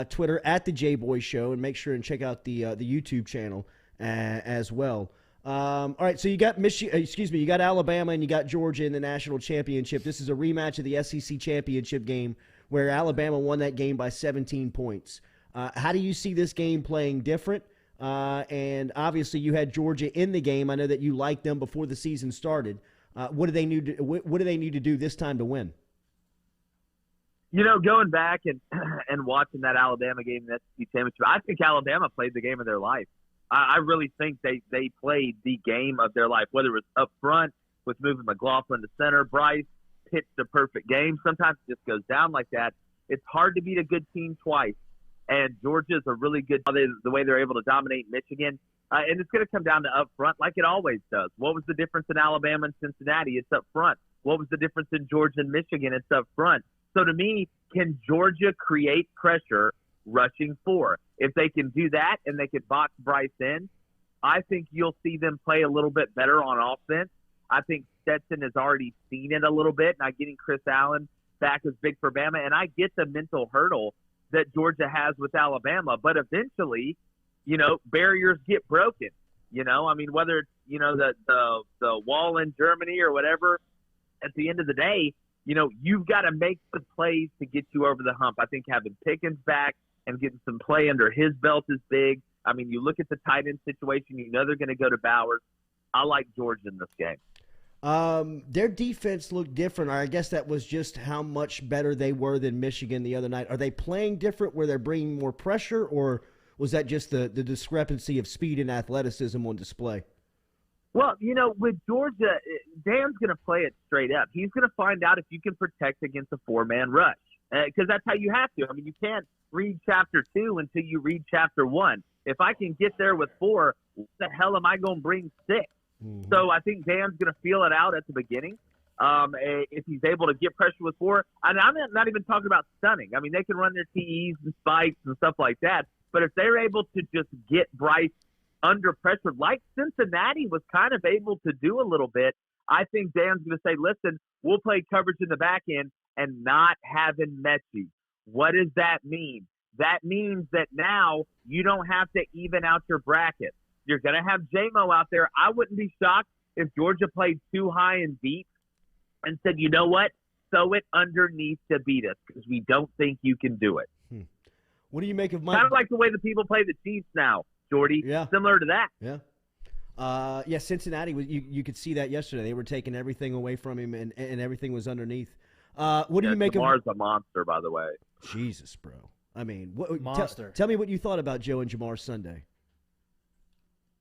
Twitter at the JBoy Show, and make sure and check out the YouTube channel as well. All right, so you got you got Alabama and you got Georgia in the national championship. This is a rematch of the SEC championship game where Alabama won that game by 17 points. How do you see this game playing different? And obviously you had Georgia in the game. I know that you liked them before the season started. What do they need to do this time to win? Going back and watching that Alabama game in the SEC championship, I think Alabama played the game of their life. I really think they played the game of their life, whether it was up front with moving McLaughlin to center. Bryce pitched a perfect game. Sometimes it just goes down like that. It's hard to beat a good team twice, and Georgia's a really good – the way they're able to dominate Michigan. And it's going to come down to up front like it always does. What was the difference in Alabama and Cincinnati? It's up front. What was the difference in Georgia and Michigan? It's up front. So to me, can Georgia create pressure rushing 4? If they can do that and they can box Bryce in, I think you'll see them play a little bit better on offense. I think Stetson has already seen it a little bit. Now getting Chris Allen back is big for Bama, and I get the mental hurdle that Georgia has with Alabama. But eventually, barriers get broken. Whether it's the wall in Germany or whatever. At the end of the day, you've got to make the plays to get you over the hump. I think having Pickens back and getting some play under his belt is big. I mean, you look at the tight end situation, they're going to go to Bowers. I like Georgia in this game. Their defense looked different. I guess that was just how much better they were than Michigan the other night. Are they playing different where they're bringing more pressure, or was that just the discrepancy of speed and athleticism on display? Well, with Georgia, Dan's going to play it straight up. He's going to find out if you can protect against a 4-man rush, because that's how you have to. I mean, you can't read chapter 2 until you read chapter 1. If I can get there with 4, what the hell am I going to bring 6? Mm-hmm. So I think Dan's going to feel it out at the beginning. If he's able to get pressure with 4, and I'm not even talking about stunning. I mean, they can run their TEs and spikes and stuff like that. But if they're able to just get Bryce under pressure, like Cincinnati was kind of able to do a little bit, I think Dan's going to say, listen, we'll play coverage in the back end and not having Mechie. What does that mean? That means that now you don't have to even out your bracket. You're going to have J-Mo out there. I wouldn't be shocked if Georgia played too high and deep and said, you know what, throw it underneath to beat us because we don't think you can do it. What do you make of Mike? Kind of like the way the people play the Chiefs now, Jordy. Yeah. Similar to that. Yeah. Cincinnati, you could see that yesterday. They were taking everything away from him, and everything was underneath. What do you make Jamar's of – a monster, by the way. Jesus, bro. I mean, monster. Tell me what you thought about Joe and Jamar Sunday.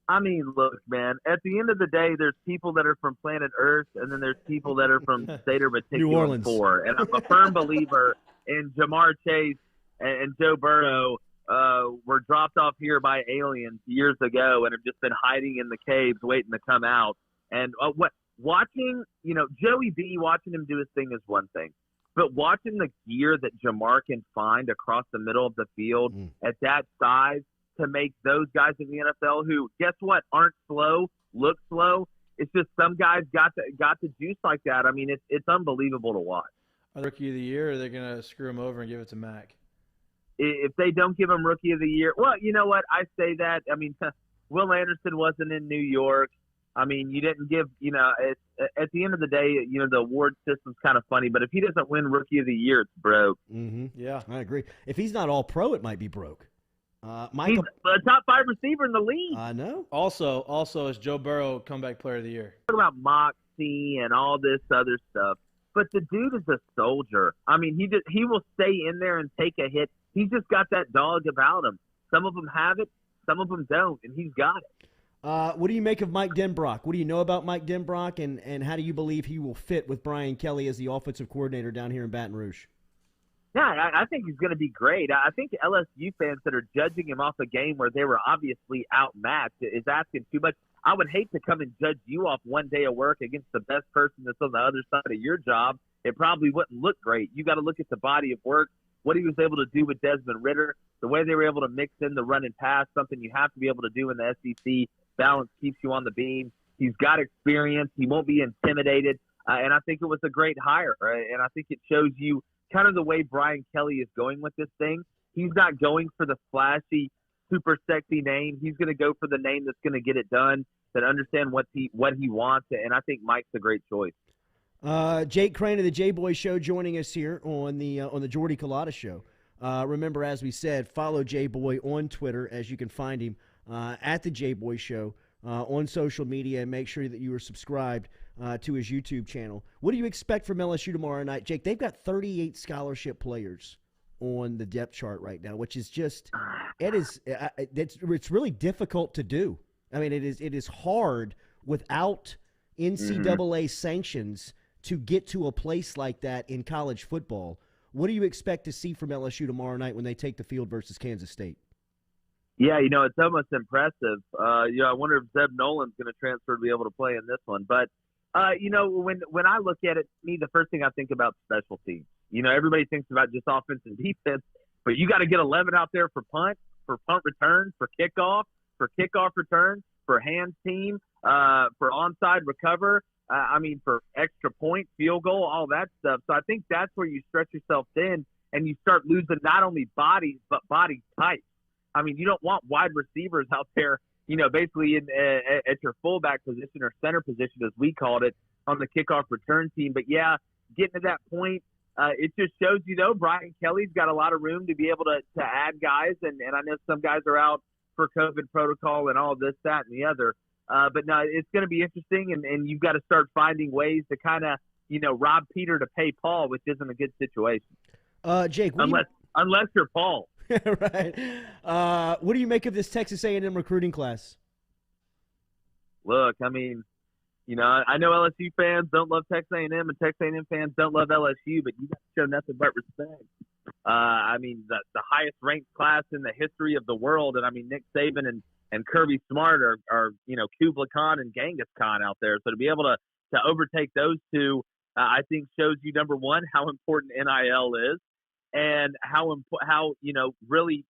I mean, look, man, at the end of the day, there's people that are from planet Earth, and then there's people that are from State of New Orleans. 4. And I'm a firm believer in Jamar Chase and Joe Burrow were dropped off here by aliens years ago and have just been hiding in the caves waiting to come out. And watching, Joey B, watching him do his thing is one thing. But watching the gear that Jamar can find across the middle of the field at that size to make those guys in the NFL who, guess what, aren't slow, look slow. It's just some guys got the juice like that. I mean, it's unbelievable to watch. Rookie of the year, or they're going to screw him over and give it to Mac? If they don't give him Rookie of the Year, well, you know what? I say that. I mean, Will Anderson wasn't in New York. I mean, you didn't give, at the end of the day, the award system's kind of funny, but if he doesn't win Rookie of the Year, it's broke. Mm-hmm. Yeah. I agree. If he's not all pro, it might be broke. He's a top 5 receiver in the league. I know. Also, is Joe Burrow comeback player of the year? Talk about Moxie and all this other stuff, but the dude is a soldier. I mean, he will stay in there and take a hit. He's just got that dog about him. Some of them have it, some of them don't, and he's got it. What do you make of Mike Denbrock? What do you know about Mike Denbrock, and how do you believe he will fit with Brian Kelly as the offensive coordinator down here in Baton Rouge? Yeah, I think he's going to be great. I think LSU fans that are judging him off a game where they were obviously outmatched is asking too much. I would hate to come and judge you off one day of work against the best person that's on the other side of your job. It probably wouldn't look great. You got to look at the body of work, what he was able to do with Desmond Ridder, the way they were able to mix in the run and pass, something you have to be able to do in the SEC. Balance keeps you on the beam. He's got experience. He won't be intimidated. And I think it was a great hire. Right? And I think it shows you kind of the way Brian Kelly is going with this thing. He's not going for the flashy, super sexy name. He's going to go for the name that's going to get it done, that understand what he wants. And I think Mike's a great choice. Jake Crain of the JBoy Show joining us here on the Jordy Culotta Show. Remember, as we said, follow JBoy on Twitter, as you can find him at the JBoy Show on social media, and make sure that you are subscribed to his YouTube channel. What do you expect from LSU tomorrow night, Jake? They've got 38 scholarship players on the depth chart right now, which is just it's really difficult to do. I mean, it is hard without NCAA sanctions to get to a place like that in college football. What do you expect to see from LSU tomorrow night when they take the field versus Kansas State? Yeah, it's almost impressive. I wonder if Zeb Nolan's going to transfer to be able to play in this one. But, when I look at it, the first thing I think about is special teams. Everybody thinks about just offense and defense, but you got to get 11 out there for punt return, for kickoff return, for hands team, for onside recover. For extra point, field goal, all that stuff. So I think that's where you stretch yourself thin and you start losing not only bodies, but body types. I mean, you don't want wide receivers out there, basically at your fullback position or center position, as we called it, on the kickoff return team. But, yeah, getting to that point, it just shows, Brian Kelly's got a lot of room to be able to add guys. And I know some guys are out for COVID protocol and all this, that, and the other. But no, it's going to be interesting, and you've got to start finding ways to kind of, rob Peter to pay Paul, which isn't a good situation. Jake, unless you're Paul. Right. What do you make of this Texas A&M recruiting class? Look, I know LSU fans don't love Texas A&M, and Texas A&M fans don't love LSU, but you got to show nothing but respect. The highest ranked class in the history of the world, and Nick Saban and Kirby Smart are Kubla Khan and Genghis Khan out there. So to be able to overtake those two, I think shows you, number one, how important NIL is, and how really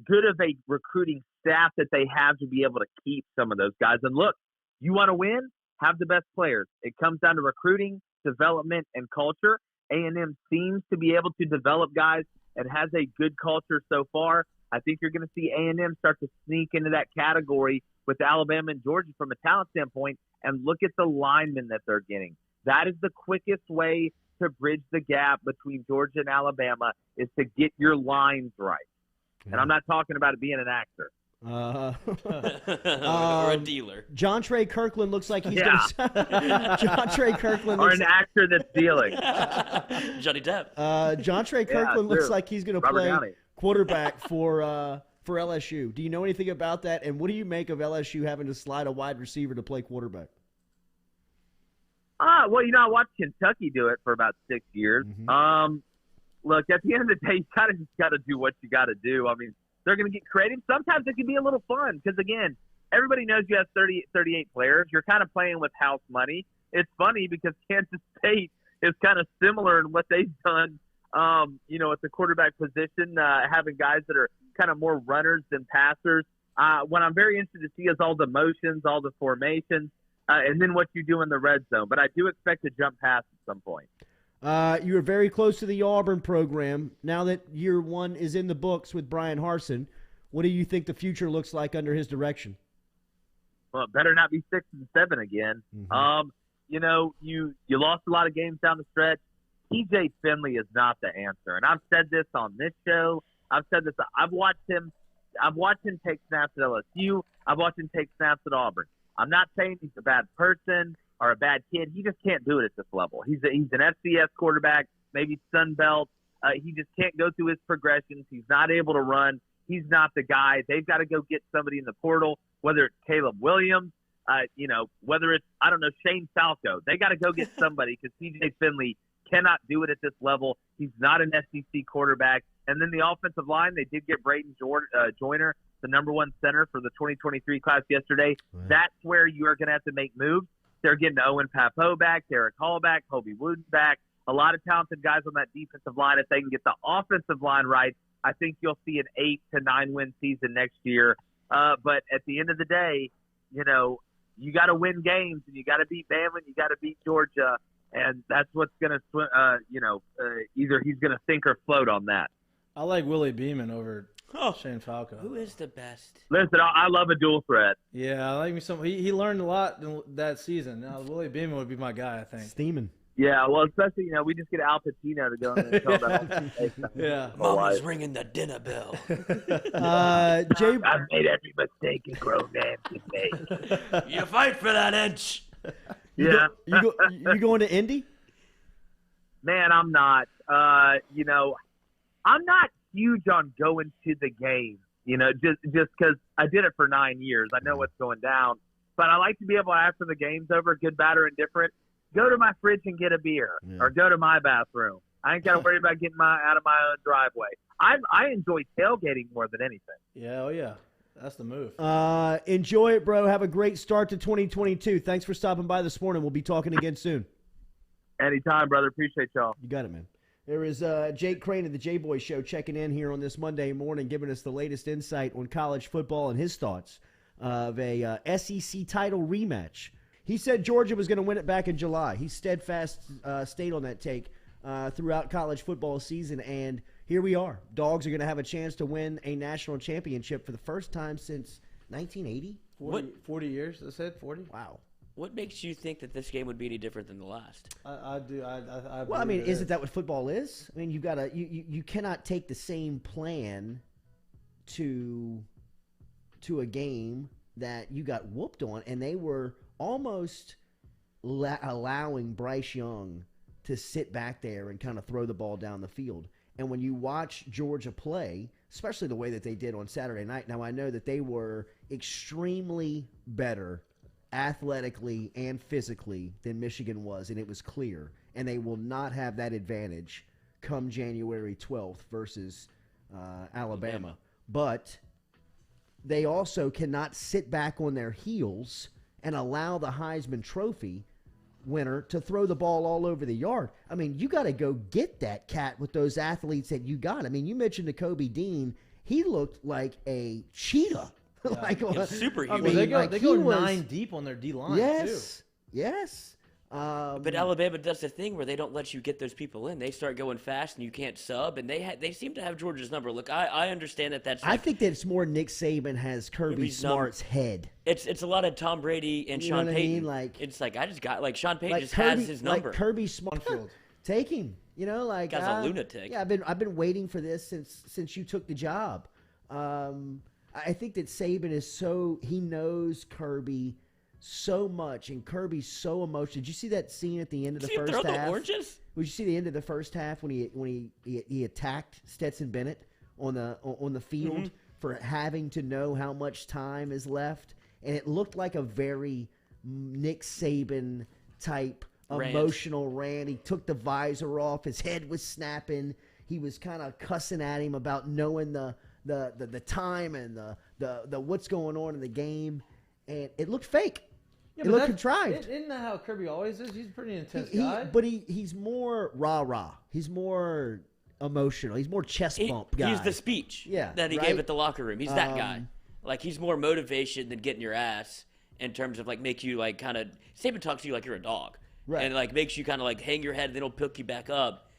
good of a recruiting staff that they have to be able to keep some of those guys. And look, you want to win, have the best players. It comes down to recruiting, development, and culture. A&M seems to be able to develop guys and has a good culture so far. I think you're going to see A&M start to sneak into that category with Alabama and Georgia from a talent standpoint, and look at the linemen that they're getting. That is the quickest way to bridge the gap between Georgia and Alabama, is to get your lines right. And I'm not talking about it being an actor. Or a dealer. John Trey Kirkland looks like he's going to. John Trey Kirkland. Or an actor that's dealing. Johnny Depp. John Trey Kirkland looks like he's going to play Downey. quarterback for LSU. Do you know anything about that? And what do you make of LSU having to slide a wide receiver to play quarterback? Well, I watched Kentucky do it for about 6 years. Mm-hmm. Look, at the end of the day, you kind of just got to do what you got to do. I mean, they're going to get creative. Sometimes it can be a little fun because, again, everybody knows you have 38 players. You're kind of playing with house money. It's funny because Kansas State is kind of similar in what they've done, at the quarterback position, having guys that are kind of more runners than passers. What I'm very interested to see is all the motions, all the formations, and then what you do in the red zone. But I do expect to jump past at some point. You were very close to the Auburn program. Now that year one is in the books with Brian Harsin, what do you think the future looks like under his direction? Well, it better not be 6 and 7 again. Mm-hmm. You lost a lot of games down the stretch. TJ Finley is not the answer. And I've said this on this show. I've said this. I've watched him take snaps at LSU. I've watched him take snaps at Auburn. I'm not saying he's a bad person or a bad kid. He just can't do it at this level. He's an FCS quarterback, maybe Sun Belt. He just can't go through his progressions. He's not able to run. He's not the guy. They've got to go get somebody in the portal, whether it's Caleb Williams, whether it's, Shane Falco. They got to go get somebody because TJ Finley cannot do it at this level. He's not an SEC quarterback. And then the offensive line, they did get Braden Joyner, the number one center for the 2023 class yesterday. Right. That's where you are going to have to make moves. They're getting Owen Papo back, Derek Hall back, Kobe Wooden back. A lot of talented guys on that defensive line. If they can get the offensive line right, I think you'll see an 8 to 9 win season next year. But at the end of the day, you got to win games, and you got to beat Bama, and you got to beat Georgia, and that's what's going to either he's going to sink or float on that. I like Willie Beeman over Shane Falco. Who is the best? Listen, I love a dual threat. Yeah, I like me some. He learned a lot that season. Now Willie Beeman would be my guy, I think. Steaming. Yeah, well, especially we just get Al Pacino to go in and tell that. Yeah, Mama's ringing the dinner bell. I've made every mistake a grown man can make. You fight for that inch. Yeah. You going to Indy? Man, I'm not. I'm not huge on going to the game. Just because I did it for 9 years. I know what's going down. But I like to be able to, after the game's over, good, bad, or indifferent, go to my fridge and get a beer or go to my bathroom. I ain't got to worry about getting out of my own driveway. I enjoy tailgating more than anything. Yeah, oh yeah. That's the move. Enjoy it, bro. Have a great start to 2022. Thanks for stopping by this morning. We'll be talking again soon. Anytime, brother. Appreciate y'all. You got it, man. There is Jake Crain of the JBoy Show checking in here on this Monday morning, giving us the latest insight on college football and his thoughts of a SEC title rematch. He said Georgia was going to win it back in July. He steadfast stayed on that take throughout college football season, and here we are. Dogs are going to have a chance to win a national championship for the first time since 1980. 40 years, I said 40? Wow. What makes you think that this game would be any different than the last? I do. Well, I mean, isn't that what football is? I mean, you cannot take the same plan to a game that you got whooped on, and they were almost allowing Bryce Young to sit back there and kind of throw the ball down the field. And when you watch Georgia play, especially the way that they did on Saturday night, now I know that they were extremely better athletically and physically than Michigan was, and it was clear. And they will not have that advantage come January 12th versus Alabama. But they also cannot sit back on their heels and allow the Heisman Trophy winner to throw the ball all over the yard. I mean, you got to go get that cat with those athletes that you got. I mean, you mentioned Kobe Dean. He looked like a cheetah. Like a superhero. I mean, they go 9 deep on their D line, too. Yes. But Alabama does the thing where they don't let you get those people in. They start going fast, and you can't sub. And they seem to have Georgia's number. Look, I understand that that's. I think that it's more Nick Saban has Kirby Smart's head. It's a lot of Tom Brady and Sean Payton. I mean? Like, it's like I just got like Sean Payton just Kirby, has his number. Like Kirby Smart, take him. Like guy's a lunatic. Yeah, I've been waiting for this since you took the job. I think that Saban is he knows Kirby so much, and Kirby's so emotional. Did you see that scene at the end of the first half? The oranges? Did you see the end of the first half when he attacked Stetson Bennett on the field for having to know how much time is left? And it looked like a very Nick Saban type emotional rant. He took the visor off. His head was snapping. He was kind of cussing at him about knowing the time and the what's going on in the game. And it looked fake. Yeah, it looked contrived. Isn't that how Kirby always is? He's a pretty intense guy. But he's more rah-rah. He's more emotional. He's more chest bump guy. He's the speech that he gave at the locker room. He's that guy. Like, he's more motivation than getting your ass in terms of, like, make you, like, kind of – Saban talks to you like you're a dog. Right. And, like, makes you kind of, like, hang your head and then he'll pick you back up.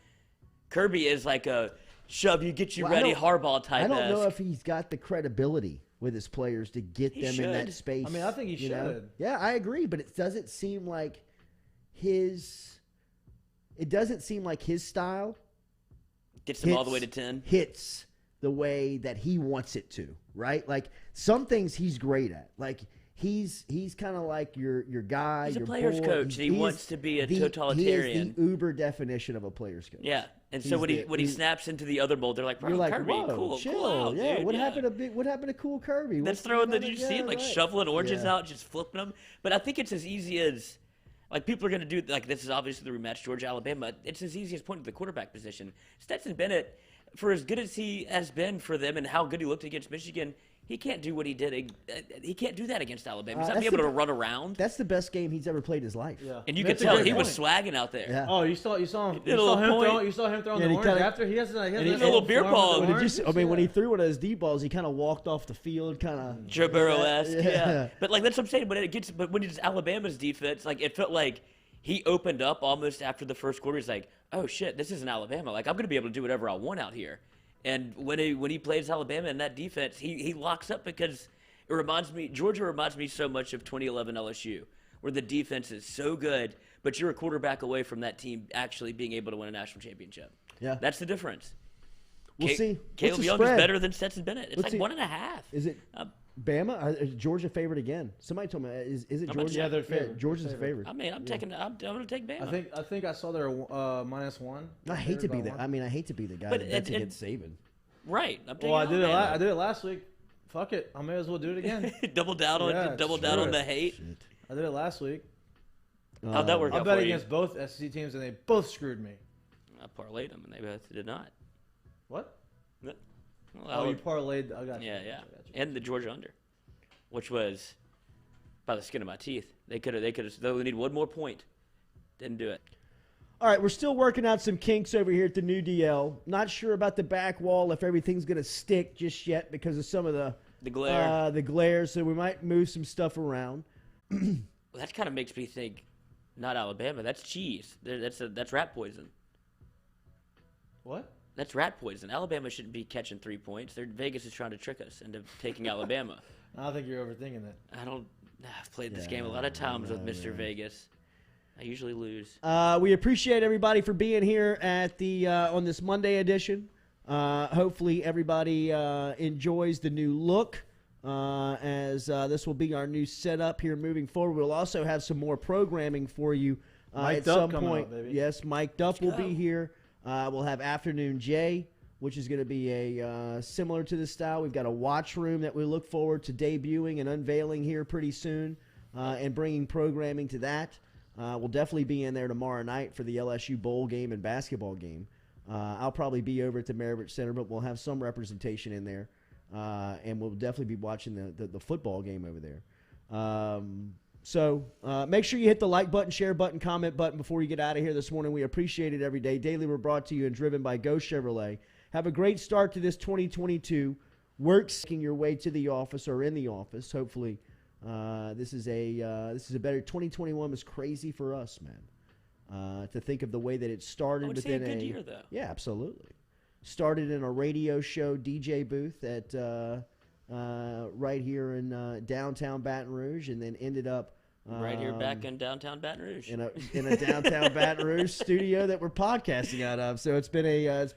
Kirby is like a shove you, get you ready, Harbaugh type. I don't know if he's got the credibility with his players to get them in that space. I mean, I think he should. Yeah, I agree, but it doesn't seem like his style gets him all the way to 10. Hits the way that he wants it to, right? Like some things he's great at. Like he's kind of like your guy. He's a your player's coach. He wants to be a totalitarian. He is the uber definition of a player's coach. Yeah. And so when he snaps into the other mold, they're like, you're like, Kirby, whoa, cool, chill. cool out, yeah. dude. What happened to cool Kirby? Let's throw in did you see him like shoveling oranges out, just flipping them? But I think it's as easy as like people are going to do like this is obviously the rematch Georgia Alabama. It's as easy as pointing to the quarterback position. Stetson Bennett, for as good as he has been for them and how good he looked against Michigan, he can't do what he did. He can't do that against Alabama. He's not be able to run around. That's the best game he's ever played in his life. Yeah. And you could tell he was swagging out there. Yeah. Oh, you saw him throwing the orange after he has a little beer pong. When he threw one of his deep balls, he kind of walked off the field, kind of Joe Burrow-esque. Yeah. But like that's what I'm saying. But when it's Alabama's defense, like it felt like he opened up almost after the first quarter. He's like, oh shit, this isn't Alabama. Like I'm going to be able to do whatever I want out here. And when he plays Alabama in that defense, he locks up because Georgia reminds me so much of 2011 LSU, where the defense is so good, but you're a quarterback away from that team actually being able to win a national championship. Yeah. That's the difference. We'll see. Caleb Young is better than Stetson Bennett. It's like 1.5. Is it Bama? Is Georgia favored again? Somebody told me. Is it Georgia? Yeah, they're favored. Yeah, Georgia's a favorite. I mean, I'm going to take Bama. I think I saw they're -1. I hate to be the guy that bets against Saban. Right. I did it last week. Fuck it. I may as well do it again. double down on the hate. Shit. I did it last week. How'd that work out for you? I bet against both SEC teams, and they both screwed me. I parlayed them, and they both did not. What? Well, you parlayed. I got you. Yeah. And the Georgia under, which was by the skin of my teeth. They only need one more point. Didn't do it. All right, we're still working out some kinks over here at the new DL. Not sure about the back wall, if everything's going to stick just yet because of some of the glare. So we might move some stuff around. Well, that kind of makes me think, not Alabama. That's cheese. That's rat poison. What? That's rat poison. Alabama shouldn't be catching 3 points. Vegas is trying to trick us into taking Alabama. I think you're overthinking it. I've played this game a lot of times with Mr. Vegas. I usually lose. We appreciate everybody for being here at the on this Monday edition. Hopefully everybody enjoys the new look as this will be our new setup here moving forward. We'll also have some more programming for you at some point. Yes, Mike Duff will be here. We'll have Afternoon Jay, which is going to be a similar to this style. We've got a watch room that we look forward to debuting and unveiling here pretty soon and bringing programming to that. We'll definitely be in there tomorrow night for the LSU bowl game and basketball game. I'll probably be over at the Maravich Center, but we'll have some representation in there, and we'll definitely be watching the football game over there. So make sure you hit the like button, share button, comment button before you get out of here this morning. We appreciate it every day. Daily, we're brought to you and driven by Go Chevrolet. Have a great start to this 2022. Working your way to the office or in the office, hopefully This is a better 2021 was crazy for us, man. To think of the way that it started I would say within a good year, though. Yeah, absolutely. Started in a radio show DJ booth at right here in downtown Baton Rouge, and then ended up Right here back in downtown Baton Rouge. in a downtown Baton Rouge studio that we're podcasting out of. So it's been an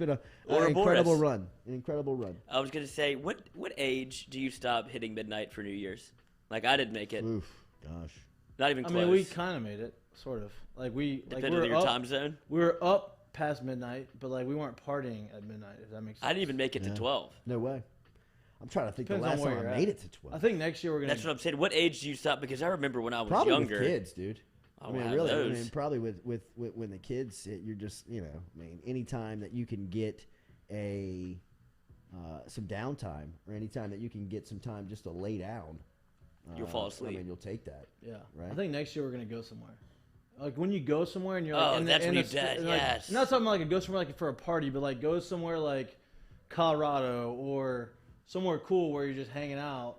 incredible run. An incredible run. I was gonna say, what age do you stop hitting midnight for New Year's? Like I didn't make it. Oof, gosh. Not even close. I mean, we kind of made it, sort of. Like Depending on your time zone. We were up past midnight, but like we weren't partying at midnight. If that makes sense. I didn't even make it to 12. No way. I'm trying to think Depends the last on where time I you're made at. it to 12. I think next year we're gonna. That's what I'm saying. What age do you stop? Because I remember when I was Probably younger. with kids, dude. Oh, I mean, wow, really. those. I mean, probably with when the kids hit, you're just, I mean, any time that you can get some downtime, or any time that you can get some time just to lay down, You'll fall asleep. I mean, you'll take that. Yeah. Right? I think next year we're gonna go somewhere. Like when you go somewhere and you're Oh, like, that's when you like, dead, yes. I'm not talking about like go somewhere like for a party, but like go somewhere like Colorado or somewhere cool where you're just hanging out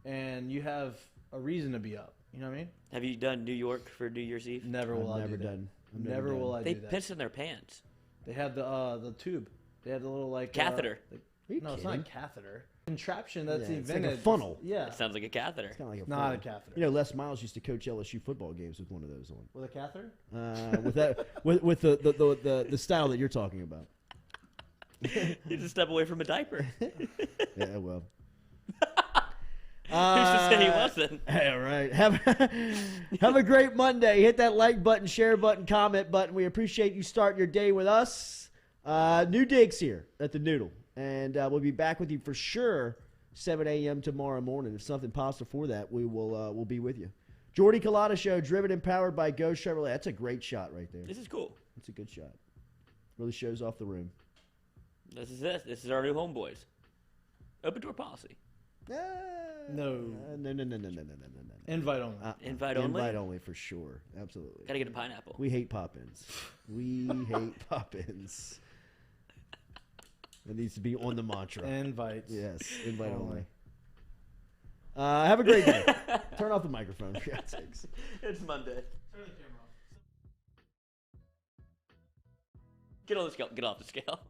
and you have a reason to be up. You know what I mean? Have you done New York for New Year's Eve? Never will I do that. Never will I They do that. piss in their pants. They have the tube. They have the little like Catheter. No, it's not a catheter. Contraption that's Yeah, it's invented. like a funnel. Yeah. It sounds like a catheter. It's kind of like a Not funnel. a catheter. You know, Les Miles used to coach LSU football games with one of those on. With a catheter? With that, with the style that you're talking about. He's a step away from a diaper. Yeah, well. Who's to say he wasn't? All right. Have a great Monday. Hit that like button, share button, comment button. We appreciate you starting your day with us. New digs here at the Noodle. And we'll be back with you for sure 7 a.m. tomorrow morning. If something pops before that, we'll be with you. Jordy Culotta Show, driven and powered by Go Chevrolet. That's a great shot right there. This is cool. That's a good shot. Really shows off the room. This is it. This is our new homeboys. Open door policy. No. No. Invite only. Invite only? Invite only for sure. Absolutely. Gotta get a pineapple. We hate pop-ins. We hate pop-ins. It needs to be on the mantra. Invites. Yes, invite only. Have a great day. Turn off the microphone, for God's sakes. It's Monday. Turn the camera off. Get off the scale.